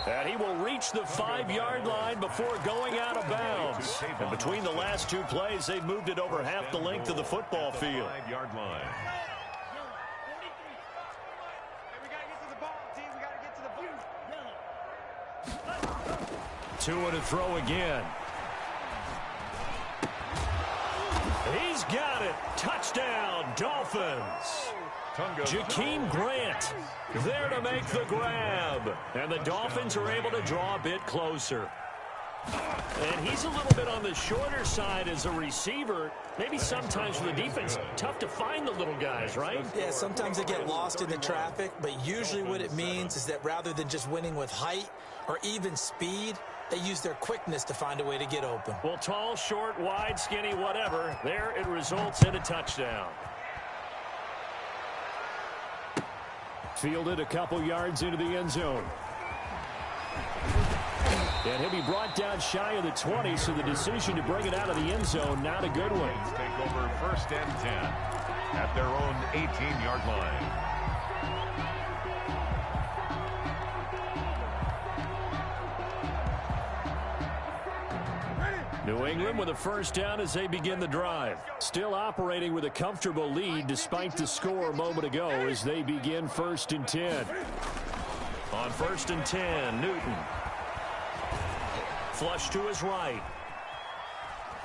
E: And he will reach the 5-yard line before going out of bounds. And between the last two plays, they've moved it over half the length of the football field.
G: 5-yard line.
E: Tua to throw again. He's got it. Touchdown, Dolphins. Jakeem Grant there to make the grab. And the Dolphins are able to draw a bit closer. And he's a little bit on the shorter side as a receiver. Maybe sometimes for the defense, tough to find the little guys, right?
H: Yeah, sometimes they get lost in the traffic, but usually what it means is that rather than just winning with height or even speed, they use their quickness to find a way to get open.
E: Well, tall, short, wide, skinny, whatever, there it results in a touchdown. Fielded a couple yards into the end zone. And he'll be brought down shy of the 20, so the decision to bring it out of the end zone, not a good one.
G: Take over 1st and 10 at their own 18-yard line.
E: New England with a first down as they begin the drive. Still operating with a comfortable lead despite the score a moment ago as they begin 1st and 10. On 1st and 10, Newton. Flush to his right.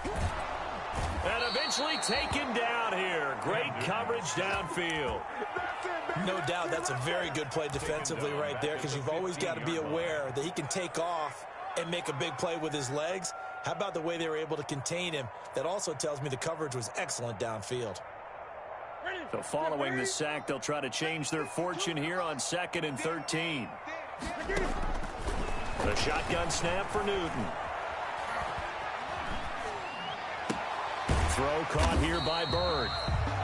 E: And eventually taken down here. Great coverage downfield.
H: No doubt that's a very good play defensively right there, because you've always got to be aware that he can take off and make a big play with his legs. How about the way they were able to contain him? That also tells me the coverage was excellent downfield.
E: So following the sack, they'll try to change their fortune here on 2nd and 13. The shotgun snap for Newton. Throw caught here by Bird.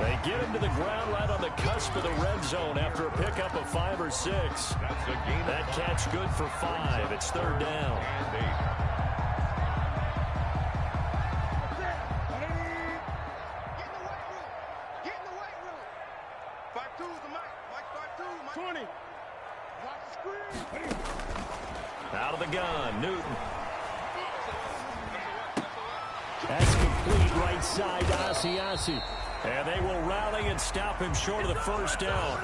E: They get him to the ground right on the cusp of the red zone after a pickup of 5 or 6. That catch good for 5. It's 3rd down.
G: And 8.
E: Out of the gun, Newton. That's complete right side to Asiasi. And they will rally and stop him short of the first down.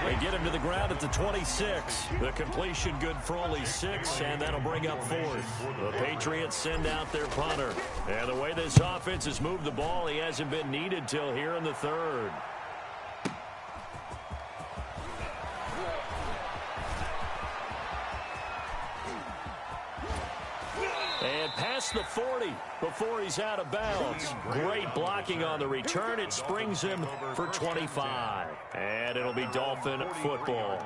E: They get him to the ground at the 26. The completion good for only 6, and that'll bring up 4th. The Patriots send out their punter. And the way this offense has moved the ball, he hasn't been needed till here in the 3rd. And past the 40 before he's out of bounds. Great blocking on the return. It springs him for 25. And it'll be Dolphin football.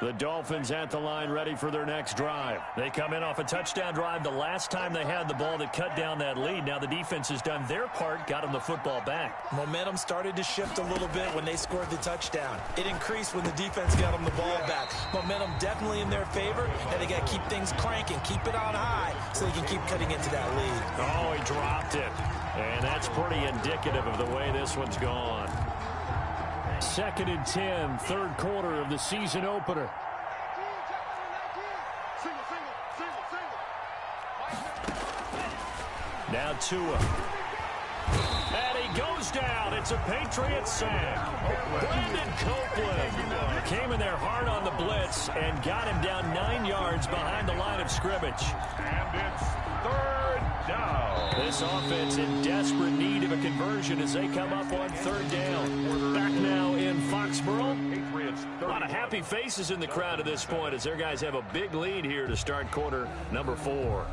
E: The Dolphins at the line ready for their next drive. They come in off a touchdown drive the last time they had the ball that cut down that lead. Now the defense has done their part, got them the football back.
H: Momentum started to shift a little bit when they scored the touchdown. It increased when the defense got them the ball back. Momentum definitely in their favor, and they got to keep things cranking, keep it on high so they can keep cutting into that lead.
E: Oh, he dropped it. And that's pretty indicative of the way this one's gone. 2nd and 10, 3rd quarter of the season opener. Now Tua. And he goes down. It's a Patriots sack. Brandon Copeland came in there hard on the blitz and got him down 9 yards behind the line of scrimmage.
G: And it's 3rd down.
E: This offense in desperate need of a conversion as they come up on 3rd down. Back now in Foxborough. A lot of happy faces in the crowd at this point as their guys have a big lead here to start quarter number 4.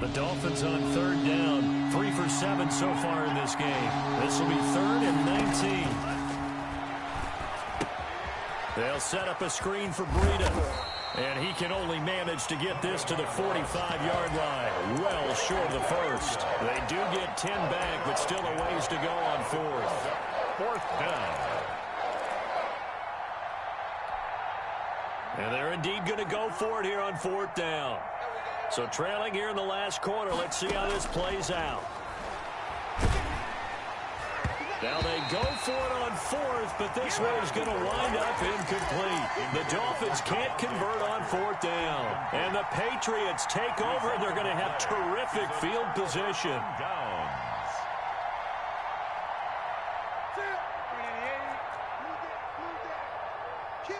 E: The Dolphins on third down, 3 for 7 so far in this game. This will be 3rd and 19. They'll set up a screen for Breida. And he can only manage to get this to the 45-yard line. Well short of the first. They do get 10 back, but still a ways to go on 4th.
G: 4th down.
E: And they're indeed going to go for it here on 4th down. So trailing here in the last quarter. Let's see how this plays out. Now they go for it on 4th, but this one is going to wind up incomplete. The Dolphins can't convert on 4th down. And the Patriots take over, and they're going to have terrific field position.
G: Downs.
J: Kill.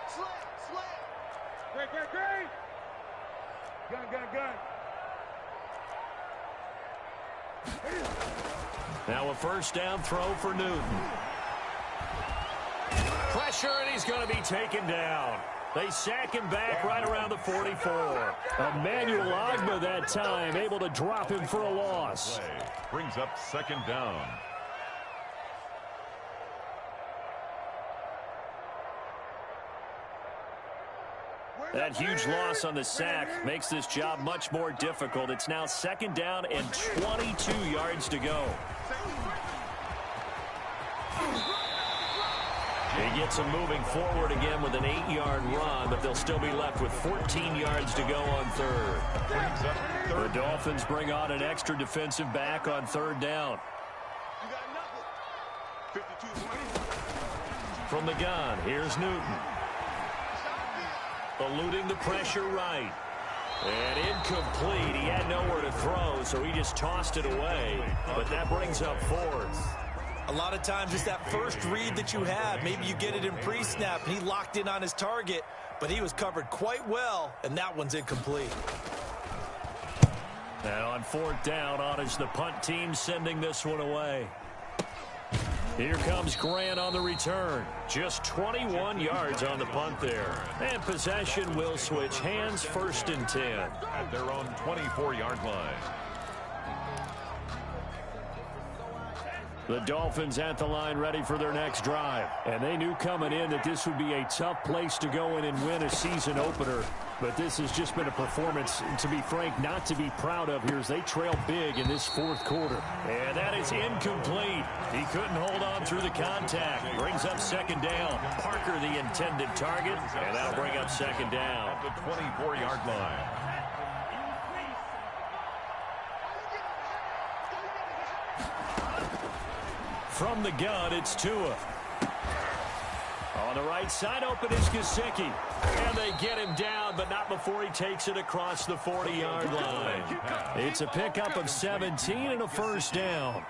J: Slam. Great. Gun.
E: Now a first down throw for Newton. Pressure, and he's going to be taken down. They sack him back right around the 44. Emmanuel Ogbah that time, able to drop him for a loss.
G: Brings up 2nd down.
E: That huge loss on the sack makes this job much more difficult. It's now 2nd down and 22 yards to go. He gets him moving forward again with an 8-yard run, but they'll still be left with 14 yards to go on 3rd. The Dolphins bring on an extra defensive back on 3rd down. From the gun, here's Newton. Eluding the pressure right. And incomplete. He had nowhere to throw, so he just tossed it away. But that brings up 4th.
H: A lot of times it's that first read that you have. Maybe you get it in pre-snap, and he locked in on his target, but he was covered quite well, and that one's incomplete.
E: And on 4th down, on is the punt team sending this one away. Here comes Grant on the return. Just 21 yards on the punt there. And possession will switch hands, 1st and 10.
G: At their own 24-yard line.
E: The Dolphins at the line ready for their next drive. And they knew coming in that this would be a tough place to go in and win a season opener. But this has just been a performance, to be frank, not to be proud of here as they trail big in this 4th quarter. And that is incomplete. He couldn't hold on through the contact. Brings up 2nd down. Parker the intended target. And that'll bring up 2nd down.
G: At the 24-yard line.
E: From the gun, it's Tua. On the right side, open is Gesicki. And they get him down, but not before he takes it across the 40-yard line. It's a pickup of 17 and a 1st down.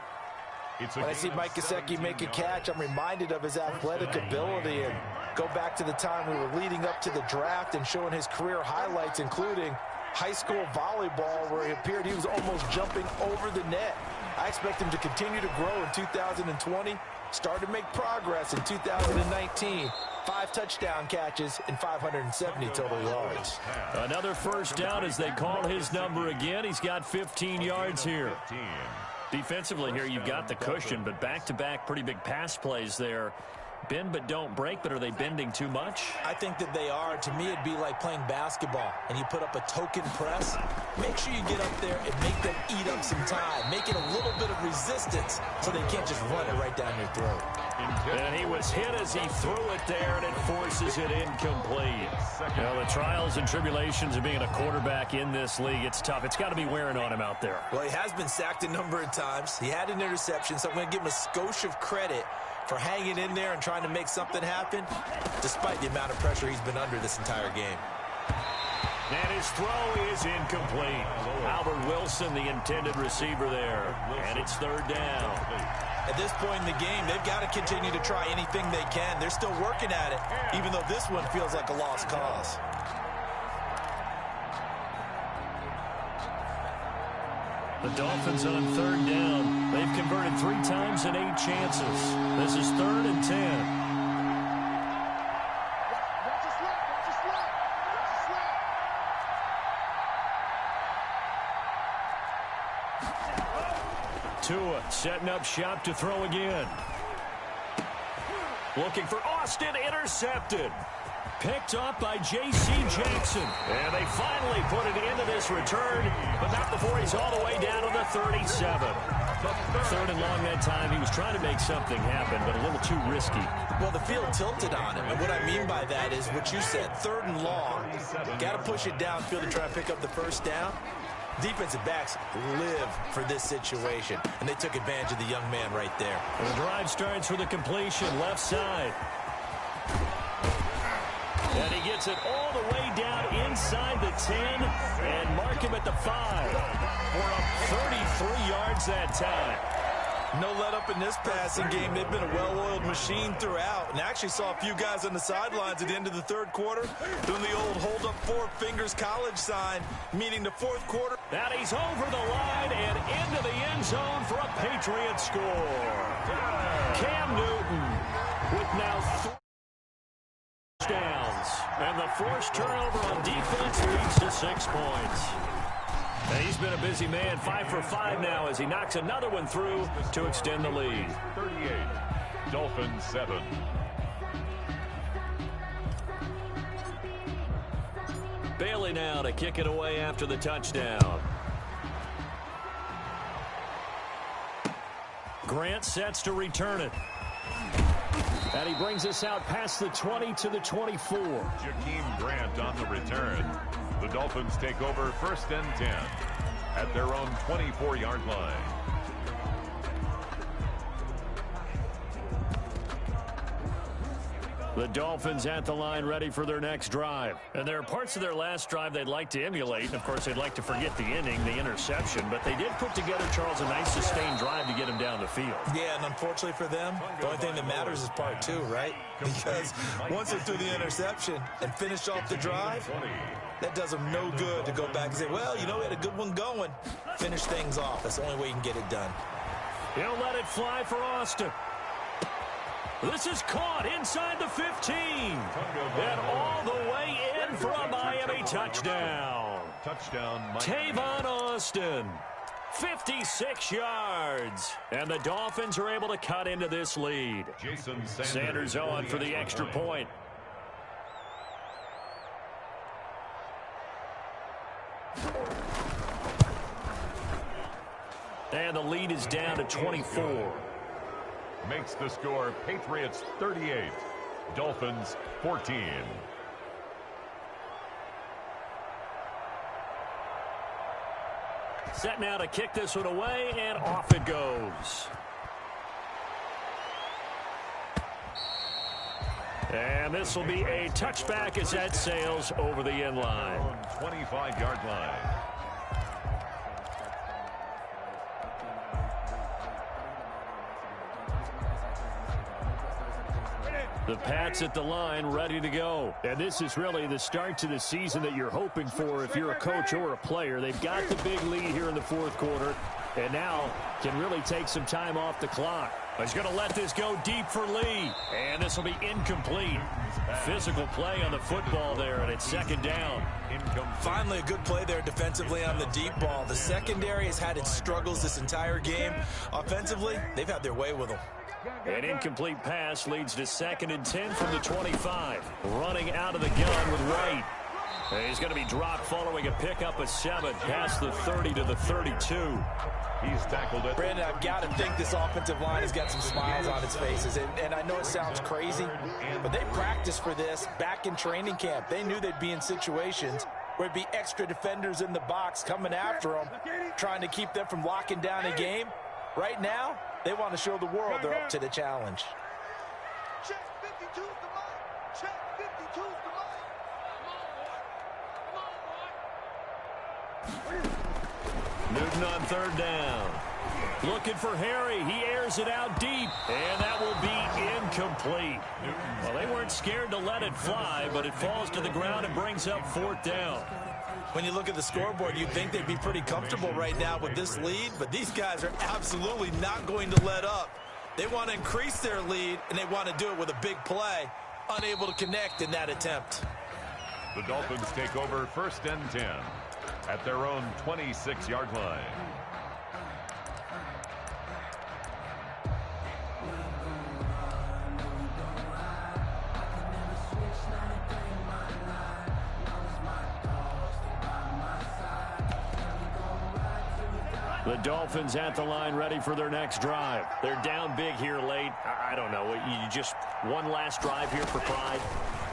H: When I see Mike Gesicki make a catch, I'm reminded of his athletic ability. And go back to the time we were leading up to the draft and showing his career highlights, including high school volleyball, where he appeared he was almost jumping over the net. I expect him to continue to grow in 2020, start to make progress in 2019. 5 touchdown catches and 570 total yards.
E: Another 1st down as they call his number again. He's got 15 yards here. Defensively here, you've got the cushion, but back-to-back pretty big pass plays there. Bend but don't break, but are they bending too much?
H: I think that they are. To me, it'd be like playing basketball, and you put up a token press. Make sure you get up there and make them eat up some time. Make it a little bit of resistance so they can't just run it right down your throat.
E: And he was hit as he threw it there, and it forces it incomplete. You know, the trials and tribulations of being a quarterback in this league, it's tough. It's got to be wearing on him out there.
H: Well, he has been sacked a number of times. He had an interception, so I'm going to give him a skosh of credit for hanging in there and trying to make something happen, despite the amount of pressure he's been under this entire game.
E: And his throw is incomplete. Albert Wilson, the intended receiver there. And it's 3rd down.
H: At this point in the game, they've got to continue to try anything they can. They're still working at it, even though this one feels like a lost cause.
E: The Dolphins on 3rd down. They've converted 3 times in 8 chances. This is 3rd and 10. Tua setting up shop to throw again. Looking for Austin, intercepted. Picked off by J.C. Jackson. And they finally put it into this return, but not before he's all the way down to the 37. Third and long that time. He was trying to make something happen, but a little too risky.
H: Well, the field tilted on him, and what I mean by that is what you said, third and long. Got to push it downfield to try to pick up the first down. Defensive backs live for this situation, and they took advantage of the young man right there.
E: The drive starts with a completion, left side. And he gets it all the way down inside the 10 and mark him at the 5. We're up 33 yards that time.
H: No let up in this passing game. They've been a well-oiled machine throughout. And actually saw a few guys on the sidelines at the end of the third quarter doing the old hold up 4 fingers college sign, meaning the fourth quarter.
E: Now he's over the line and into the end zone for a Patriot score. Cam Newton with now 3 touchdowns. And the forced turnover on defense leads to 6 points. And he's been a busy man, 5 for 5 now as he knocks another one through to extend the lead.
G: 38, Dolphins 7.
E: Bailey now to kick it away after the touchdown. Grant sets to return it. And he brings us out past the 20 to the 24.
G: Jakeem Grant on the return. The Dolphins take over 1st and 10 at their own 24-yard line.
E: The Dolphins at the line ready for their next drive. And there are parts of their last drive they'd like to emulate. And, of course, they'd like to forget the inning, the interception. But they did put together, Charles, a nice sustained drive to get him down the field.
H: Yeah, and unfortunately for them, the only thing that matters is part 2, right? Because once they threw the interception and finished off the drive, that does them no good to go back and say, well, you know, we had a good one going. Finish things off. That's the only way you can get it done.
E: He'll let it fly for Austin. This is caught inside the 15. And all the way in for a Miami touchdown.
G: Touchdown,
E: Tavon Austin. 56 yards. And the Dolphins are able to cut into this lead.
G: Jason
E: Sanders on for the extra point. And the lead is down to 24.
G: Makes the score Patriots 38, Dolphins 14.
E: Set now to kick this one away, and off it goes. And this will be a touchback as that sails over the end line.
G: 25-yard line.
E: The Pats at the line, ready to go. And this is really the start to the season that you're hoping for if you're a coach or a player. They've got the big lead here in the fourth quarter, and now can really take some time off the clock. He's going to let this go deep for Lee, and this will be incomplete. Physical play on the football there, and it's 2nd down.
H: Finally, a good play there defensively on the deep ball. The secondary has had its struggles this entire game. Offensively, they've had their way with them.
E: An incomplete pass leads to 2nd and 10 from the 25. Running out of the gun with White. And he's going to be dropped following a pickup of 7 past the 30 to the 32.
G: He's tackled it.
H: Brandon, I've got to think this offensive line has got some smiles on its faces. And I know it sounds crazy, but they practiced for this back in training camp. They knew they'd be in situations where it'd be extra defenders in the box coming after them, trying to keep them from locking down a game. Right now, they want to show the world they're up to the challenge.
J: Check 52's the mark. Check 52's the mark.
E: Newton on 3rd down. Looking for Harry. He airs it out deep, and that will be incomplete. Well, they weren't scared to let it fly, but it falls to the ground and brings up 4th down.
H: When you look at the scoreboard, you'd think they'd be pretty comfortable right now with this lead, but these guys are absolutely not going to let up. They want to increase their lead, and they want to do it with a big play. Unable to connect in that attempt.
G: The Dolphins take over 1st and 10 at their own 26-yard line.
E: The Dolphins at the line ready for their next drive. They're down big here late. I don't know. You just one last drive here for pride?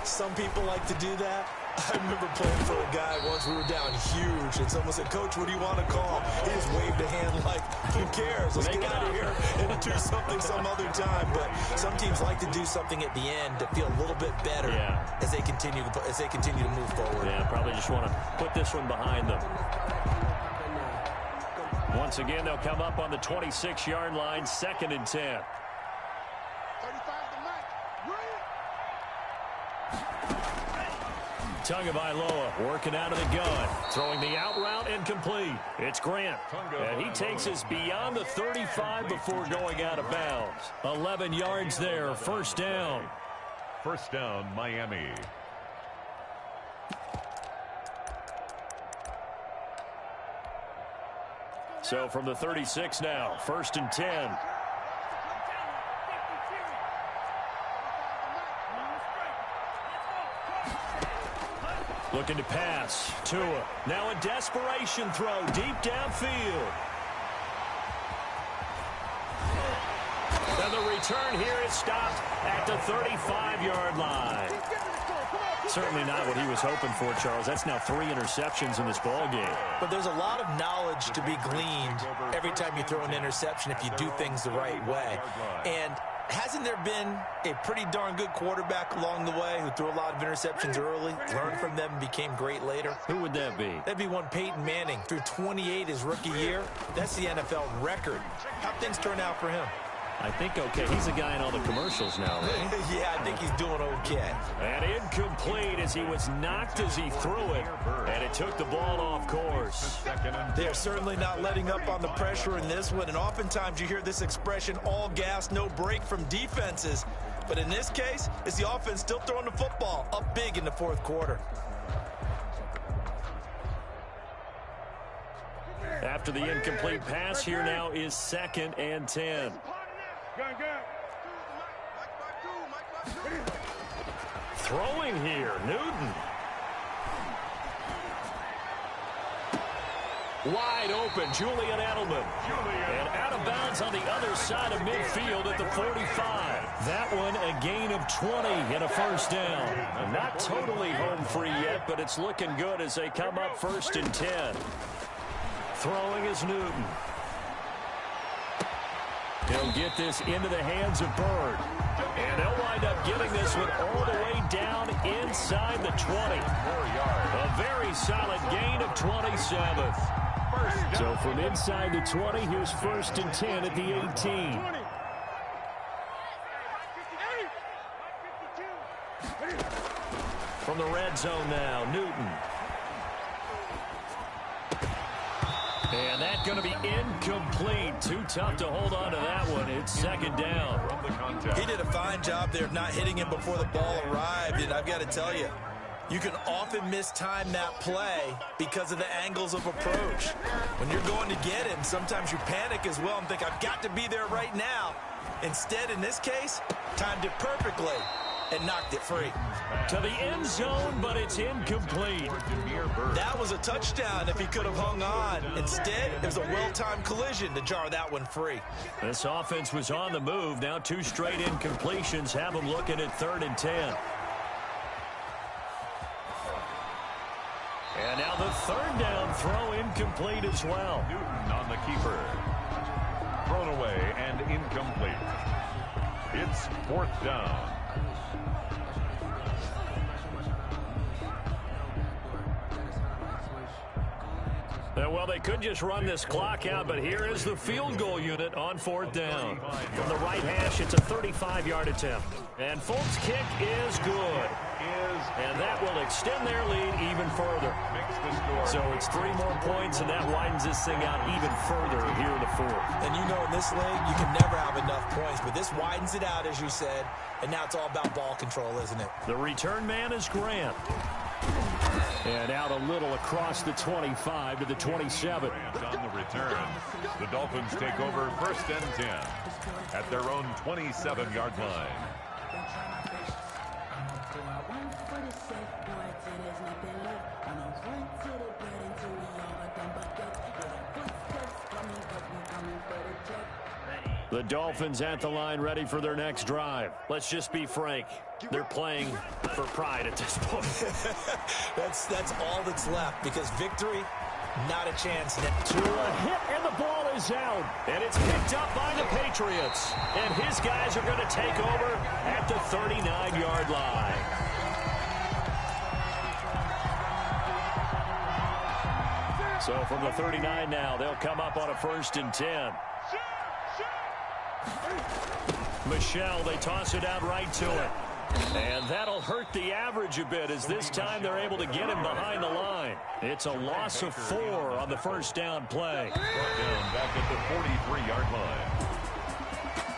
I: Some people like to do that. I remember playing for a guy once. We were down huge, and someone said, "Coach, what do you want to call?" He just waved a hand like, "Who cares? Let's get out of here and do something some other time." But some teams like to do something at the end to feel a little bit better as they continue to move forward.
E: Yeah, probably just want to put this one behind them. Once again, they'll come up on the 26-yard line, 2nd and 10. Tagovailoa working out of the gun, throwing the out route and complete. It's Grant, and he takes us beyond the 35 before going out of bounds. 11 yards there, 1st down.
G: 1st down, Miami.
E: So from the 36 now, 1st and 10. Looking to pass. Tua. Now a desperation throw deep downfield. And the return here is stopped at the 35-yard line. Certainly not what he was hoping for, Charles. That's now 3 interceptions in this ball game.
H: But there's a lot of knowledge to be gleaned every time you throw an interception if you do things the right way. And hasn't there been a pretty darn good quarterback along the way who threw a lot of interceptions early, learned from them, and became great later?
E: Who would that be?
H: That'd be one Peyton Manning. Threw 28 his rookie year. That's the NFL record. How'd things turn out for him?
E: I think okay. He's a guy in all the commercials now, right?
H: Yeah, I think he's doing okay.
E: And incomplete as he was knocked as he threw it. And it took the ball off course.
H: They're certainly not letting up on the pressure in this one. And oftentimes you hear this expression, all gas, no break from defenses. But in this case, it's the offense still throwing the football up big in the 4th quarter.
E: After the incomplete pass, here now is 2nd and 10. Throwing here, Newton. Wide open, Julian Edelman. And out of bounds on the other side of midfield at the 45. That one a gain of 20 and a 1st down. Not totally home free yet, but it's looking good as they come up 1st and 10. Throwing is Newton. He'll get this into the hands of Bird. And they'll wind up getting this one all the way down inside the 20. A very solid gain of 27. So from inside the 20, here's 1st and 10 at the 18. From the red zone now, Newton. And that's going to be incomplete. Too tough to hold on to that one. It's 2nd down.
H: He did a fine job there of not hitting him before the ball arrived. And I've got to tell you, you can often mistime that play because of the angles of approach. When you're going to get him, sometimes you panic as well and think, I've got to be there right now. Instead, in this case, timed it perfectly and knocked it free.
E: To the end zone, but it's incomplete.
H: That was a touchdown if he could have hung on. Instead, it was a well-timed collision to jar that one free.
E: This offense was on the move. Now 2 straight incompletions have them looking at 3rd and 10. And now the 3rd down throw incomplete as well.
G: Newton on the keeper. Thrown away and incomplete. It's 4th down.
E: Well, they could just run this clock out, but here is the field goal unit on 4th down. From the right hash, it's a 35-yard attempt. And Folt's kick is good. And that will extend their lead even further. So it's 3 more points, and that widens this thing out even further here in the 4th.
H: And you know in this league, you can never have enough points, but this widens it out, as you said, and now it's all about ball control, isn't it?
E: The return man is Grant. And out a little across the 25 to the 27.
G: On the return, the Dolphins take over 1st and 10 at their own 27-yard line.
E: The Dolphins at the line, ready for their next drive. Let's just be frank. They're playing for pride at this point.
H: That's all that's left, because victory, not a chance.
E: To a hit, and the ball is out. And it's picked up by the Patriots. And his guys are going to take over at the 39-yard line. So from the 39 now, they'll come up on a 1st and 10. Michelle, they toss it out right to it. And that'll hurt the average a bit, as this time they're able to get him behind the line. It's a loss of 4 on the 1st down play.
G: Brought down back at the 43-yard line.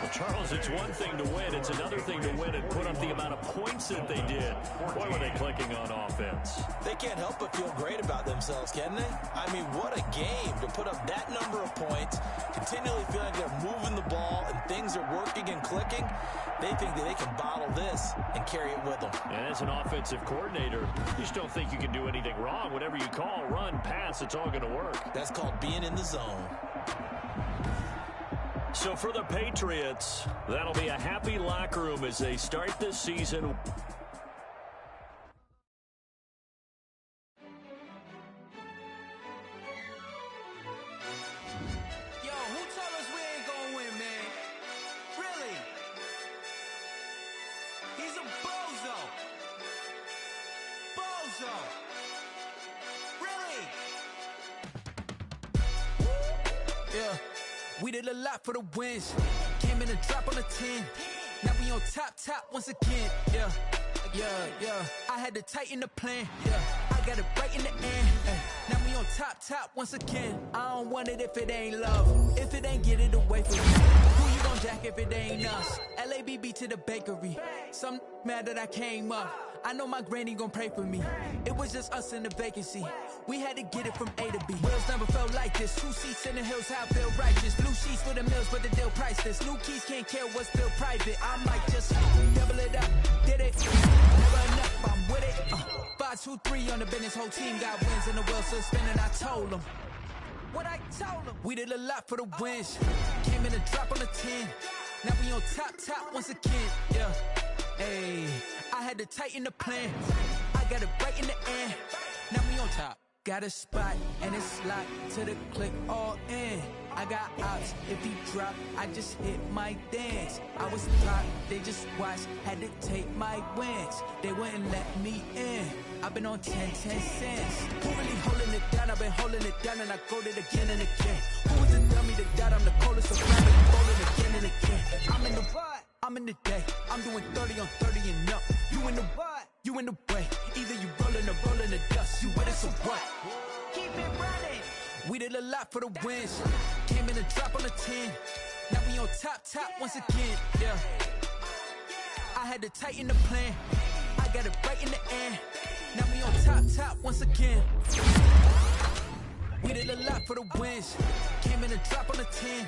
E: Well, Charles, it's one thing to win. It's another thing to win and put up the amount of points that they did. Boy, were they clicking on offense.
H: They can't help but feel great about themselves, can they? I mean, what a game to put up that number of points, continually feeling like they're moving the ball and things are working and clicking. They think that they can bottle this and carry it with them.
E: And as an offensive coordinator, you just don't think you can do anything wrong. Whatever you call, run, pass, it's all going to work.
H: That's called being in the zone.
E: So for the Patriots, that'll be a happy locker room as they start this season.
D: Yo, who told us we ain't gonna win, man? Really? He's a bozo. Bozo. Really? Yeah. We did a lot for the wins. Came in a drop on a 10. Now we on top once again. Yeah. I had to tighten the plan. Yeah. I got it right in the end. Now we on top once again. I don't want it if it ain't love. If it ain't, get it away from me. Who you gon' jack if it ain't us? LABB to the bakery. Some mad that I came up. I know my granny gon' pray for me. It was just us in the vacancy. We had to get it from A to B. Wheels never felt like this. 2 seats in the hills, how I feel righteous. Blue sheets for the mills, but the deal priceless. New keys can't care what's still private. I might just double it up. Did it? Never enough, I'm with it. 5, 2, 3 on the business. Whole team got wins and the wheels still spinning. I told them what I told them. We did a lot for the wins. Came in a drop on a 10. Now we on top once again. Yeah. Hey, I had to tighten the plan. I got it right in the end. Now we on top. Got a spot and it's locked to the click all in. I got ops, if he drop, I just hit my dance. I was top, they just watched, had to take my wins. They wouldn't let me in. I've been on 10 cents. Who really holding it down? I've been holding it down and I go it again and again. Who was the dummy that doubt? I'm the coldest, so I'm rolling again and again. I'm in the what? I'm in the day. I'm doing 30 on 30 and up. You in the what? You in the way. Either you rolling the dust. You with us or what? Keep it running. We did a lot for the wins. Came in a drop on a 10. Now we on top once again. Yeah. I had to tighten the plan. I got it right in the end. Now we on top once again. We did a lot for the wins. Came in a drop on a 10.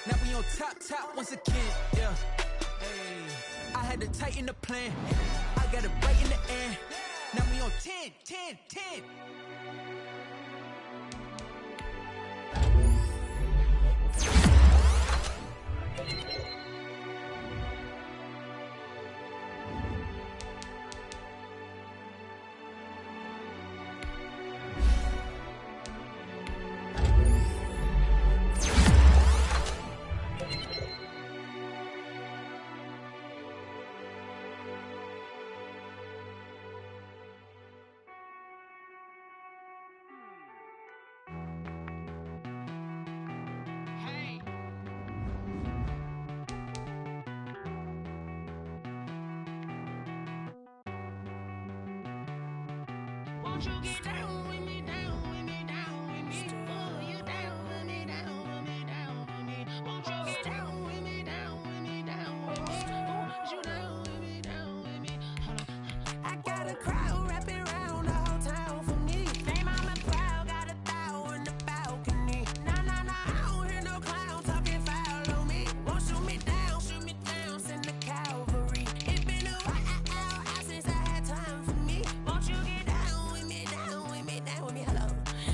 D: Now we on top once again. Yeah. Hey, I had to tighten the plan. I got it right in the end. Now we on 10.
K: Won't you get down with me, down with me, down with me? Oh, you down with me, down with me, down with me. Won't you get down with me, down with me, down with me? Oh, you down with me, down with me? Hold on. I got a crowd wrapping around the whole town for me. Fame, I'm a proud, got a thou in the balcony. Nah, I don't hear no clown talking foul on me. Won't shoot me down, send the cavalry. It's been a while since I had time for me. Won't you get down with me, hello.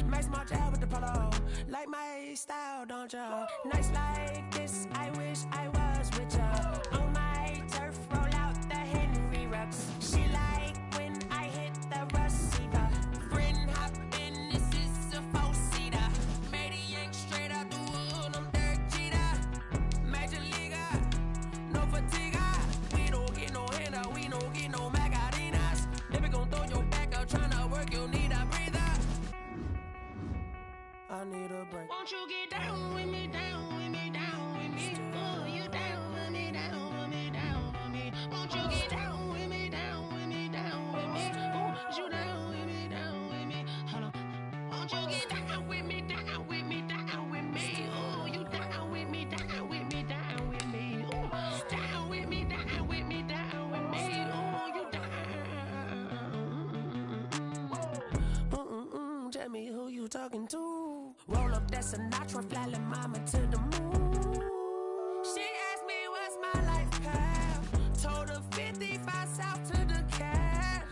K: Max March out with the polo. Like my style, don't you? Nights like this, I wish I Won't you get down with me, down with me, down with me? Oh, you down with me, down with me, down with me. Won't you get down with me, down with me, down with me? Oh, you down with me, down with me. Hold on. Won't you get down with me, down with me, down with me? Oh, you down with me, down with me, down with me. Oh, down with me, down with me, down with me. Oh, you down. Tell me who you talking to. Roll up that Sinatra, fly la mama to the moon. She asked me what's my life path. Told her 55 south to the cat.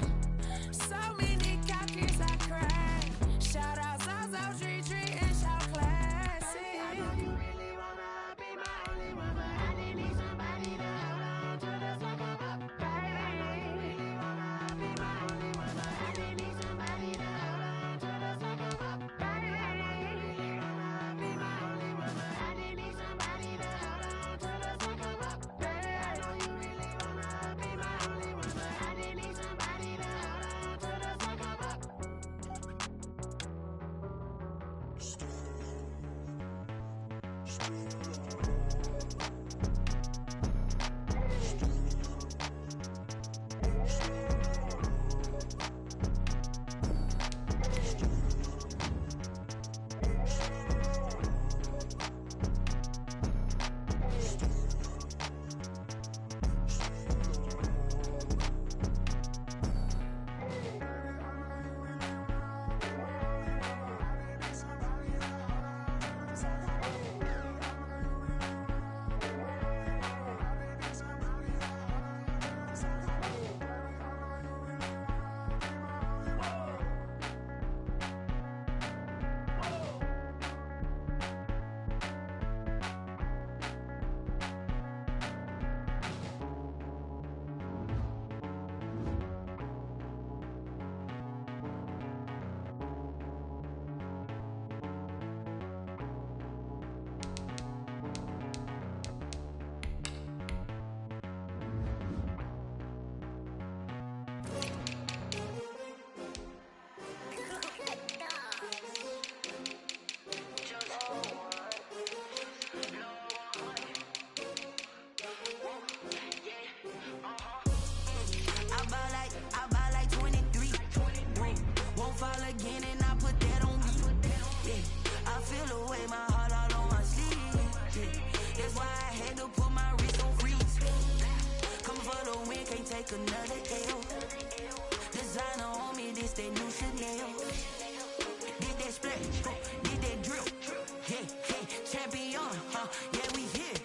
K: So many copies I cried. Shout out Zazo, Tree Tree, and shout classic. I know you really wanna be my only one, but I didn't need somebody to hold on to the fuck up, baby. I know you really wanna be my only one, but I didn't need somebody to hold on to the fuck up, baby. I know you really wanna be my only one, but I didn't need somebody to hold on to the fuck up, baby. I know you really wanna be my only one, but I didn't need somebody to hold on to the fuck up. I buy like 23. Won't fall again and I put that on me. Yeah, I feel away my heart all on my sleeve. Yeah, that's why I had to put my wrist on freeze. Coming for the win, can't take another L. Designer on me, this that new Chanel. Did that splash, did that drill. Yeah, champion, yeah, we here.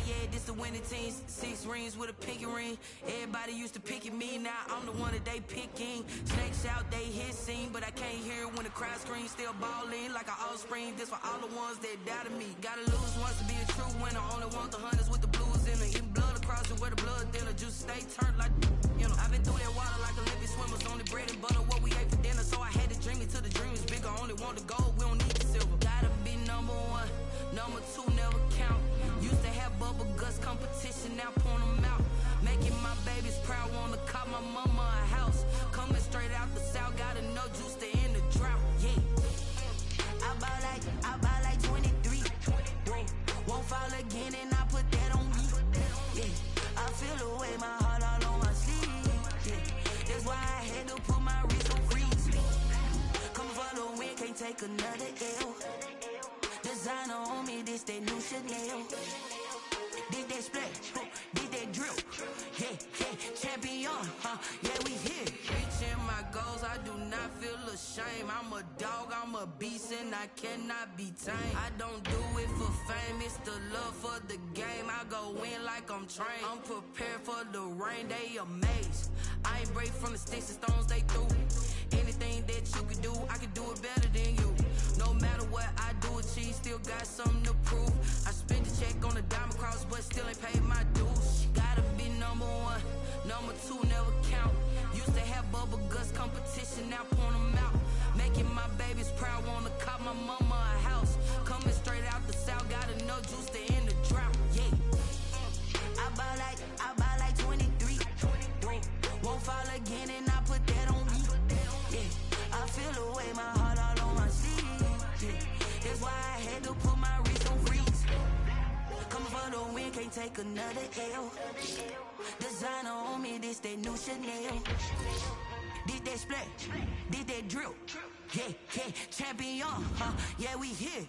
K: Yeah, this the winning team. 6 rings with a pinky ring. Everybody used to pick at me, now I'm the one that they picking. Snakes out, they hissing, but I can't hear when the crowd screams. Still balling like an offspring. This for all the ones that doubted me. Gotta lose once to be a true winner. Only want the hunters with the blues in it. Eating blood across it where the blood thinner. Juice stay turned like, you know. I've been through that water like Olympic swimmers. Only bread and butter, what we ate for dinner. So I had to dream it till the dream is bigger. Only want the gold, we don't need the silver. Gotta be number 1, number 2 never count. Used to have bubble guts competition, now point them out. Making my babies proud, wanna cop my mama a house. Coming straight out the south, gotta know juice to end the drought. Yeah, I buy like 23. Won't fall again and I put that on me. Yeah, I feel away my heart all on my sleeve. Yeah, that's why I had to put my wrist on freeze. Coming for the win, can't take another L. Designer on me, this that new Chanel. Did that splash, did that drill. Yeah, champion, yeah, we here. Reaching my goals, I do not feel ashamed. I'm a dog, I'm a beast, and I cannot be tamed. I don't do it for fame, it's the love for the game. I go in like I'm trained. I'm prepared for the rain, they amazed. I ain't break from the sticks and stones they threw. Anything that you can do, I can do it better than you. No matter what I do, achieve, still got something to prove. I spent the check on the diamond cross, but still ain't paid my dues. Gotta be number 1, number 2 never count. Used to have bubble guts competition, now point them out. Making my babies proud, wanna cop my mama a house. Coming straight out the south, gotta know juice to end the drought. Yeah, I buy like 23. Won't fall again and I put that on me. Yeah, I feel
L: take another L. Designer on me, this that new Chanel. Did that splash, did that drill. Yeah, yeah, champion, yeah, we here.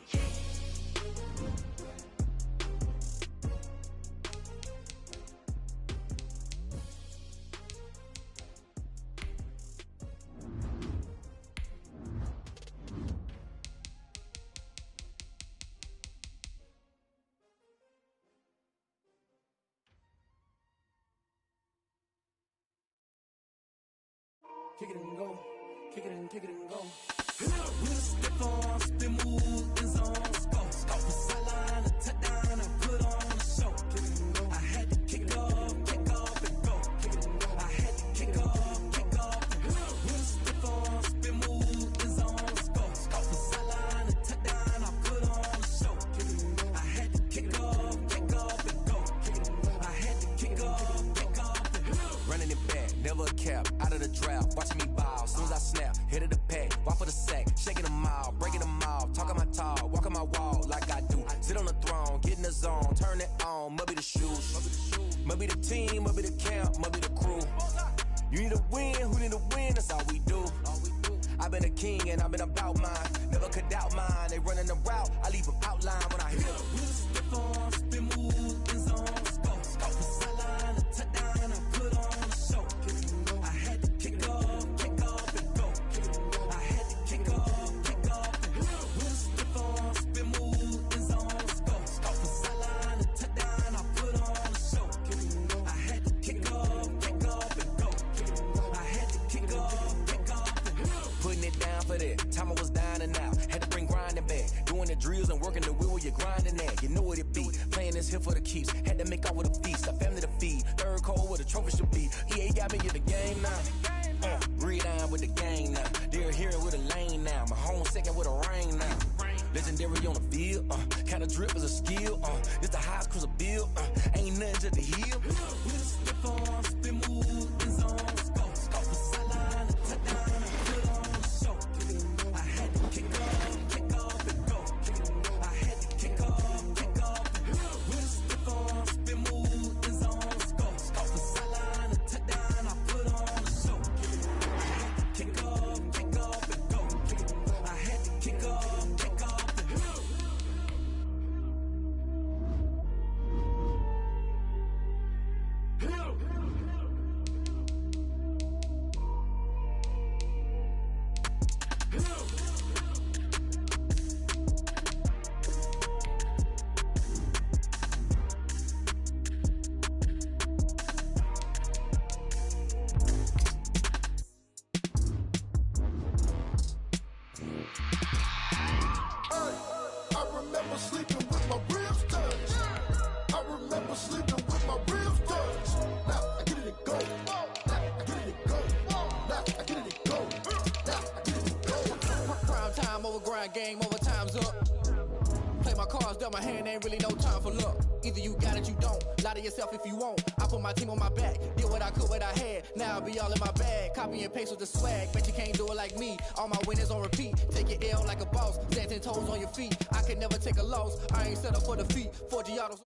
A: Kick it and go, kick it and go. With a stiff arm, spin move, in zone, scope. Off the sideline, a touchdown, I put on a show. Kick it and go. I had to kick off and go. Kick it and go. I had to kick off and go. With a stiff arm, spin move, in zone, scope. Off the sideline, a touchdown, I put on a show. Kick it and go. I had to kick off and go. Kick it and go. I had to kick off and go.
M: Running it back, never a cap, out of the drought, watching me ball, soon as I snap, hit of the pack, walk for the sack, shaking them all, breaking them all, talking my talk, walking my wall like I do, sit on the throne, get in the zone, turn it on, must be the shoes, must be the team, must be the camp, must be the crew, you need a win, who need a win, that's all we do, I've been a king and I've been about mine, never could doubt mine, they running the route, I leave them outline when I hit them.
A: With a stiff arm, spin move, in zone, scope, off the sideline, a touchdown, I put on a show. I had to kick off and go. I had to kick off and go. With a stiff arm, spin move, in zone, scope, off the sideline, a touchdown, I put on a show. I had to kick off and go. I had to kick off and go.
M: Putting it down for that, time I was down and out, had to bring grinding back, doing the drills and working the wheel where you're grinding at, you know what it be, playing this here for the keeps, had to make off with a feast, a family to feed, third cold where the trophy should be, EA got me in the game now, breathe down with the gang now, they're here with a lane now, my home second with a rain now, legendary on the field, kinda drip is a skill, it's the highest cruiser bill, ain't nothing to the hill.
A: With a stiff arm, spin move, in zone, scope, off the sideline, a touchdown, I put on a show. I had to kick off and go. I had to kick off and go. With a stiff arm, spin move, in zone, scope, off the sideline, a touchdown, I put on a show. I had to kick off and go. I had to kick off and go.
C: I remember sleeping with my ribs touched. I remember sleeping with my ribs touched. Now I get it and go. Now I get it and go. Now I get it and go. Now I get it and go.
N: Prime time over grind game, over time's up. Play my cards, dealt my hand, ain't really no time for luck. Either you got it, you don't. Lie to yourself if you won't. I put my team on my back, did what I could, what I had. Now I'll be all in my bag. Copy and paste with the swag. Bet you can't do it like me. All my winners on repeat. Take your L like a boss. Stand 10 toes on your feet. I can never take a loss. I ain't set up for defeat. 4 Giottos.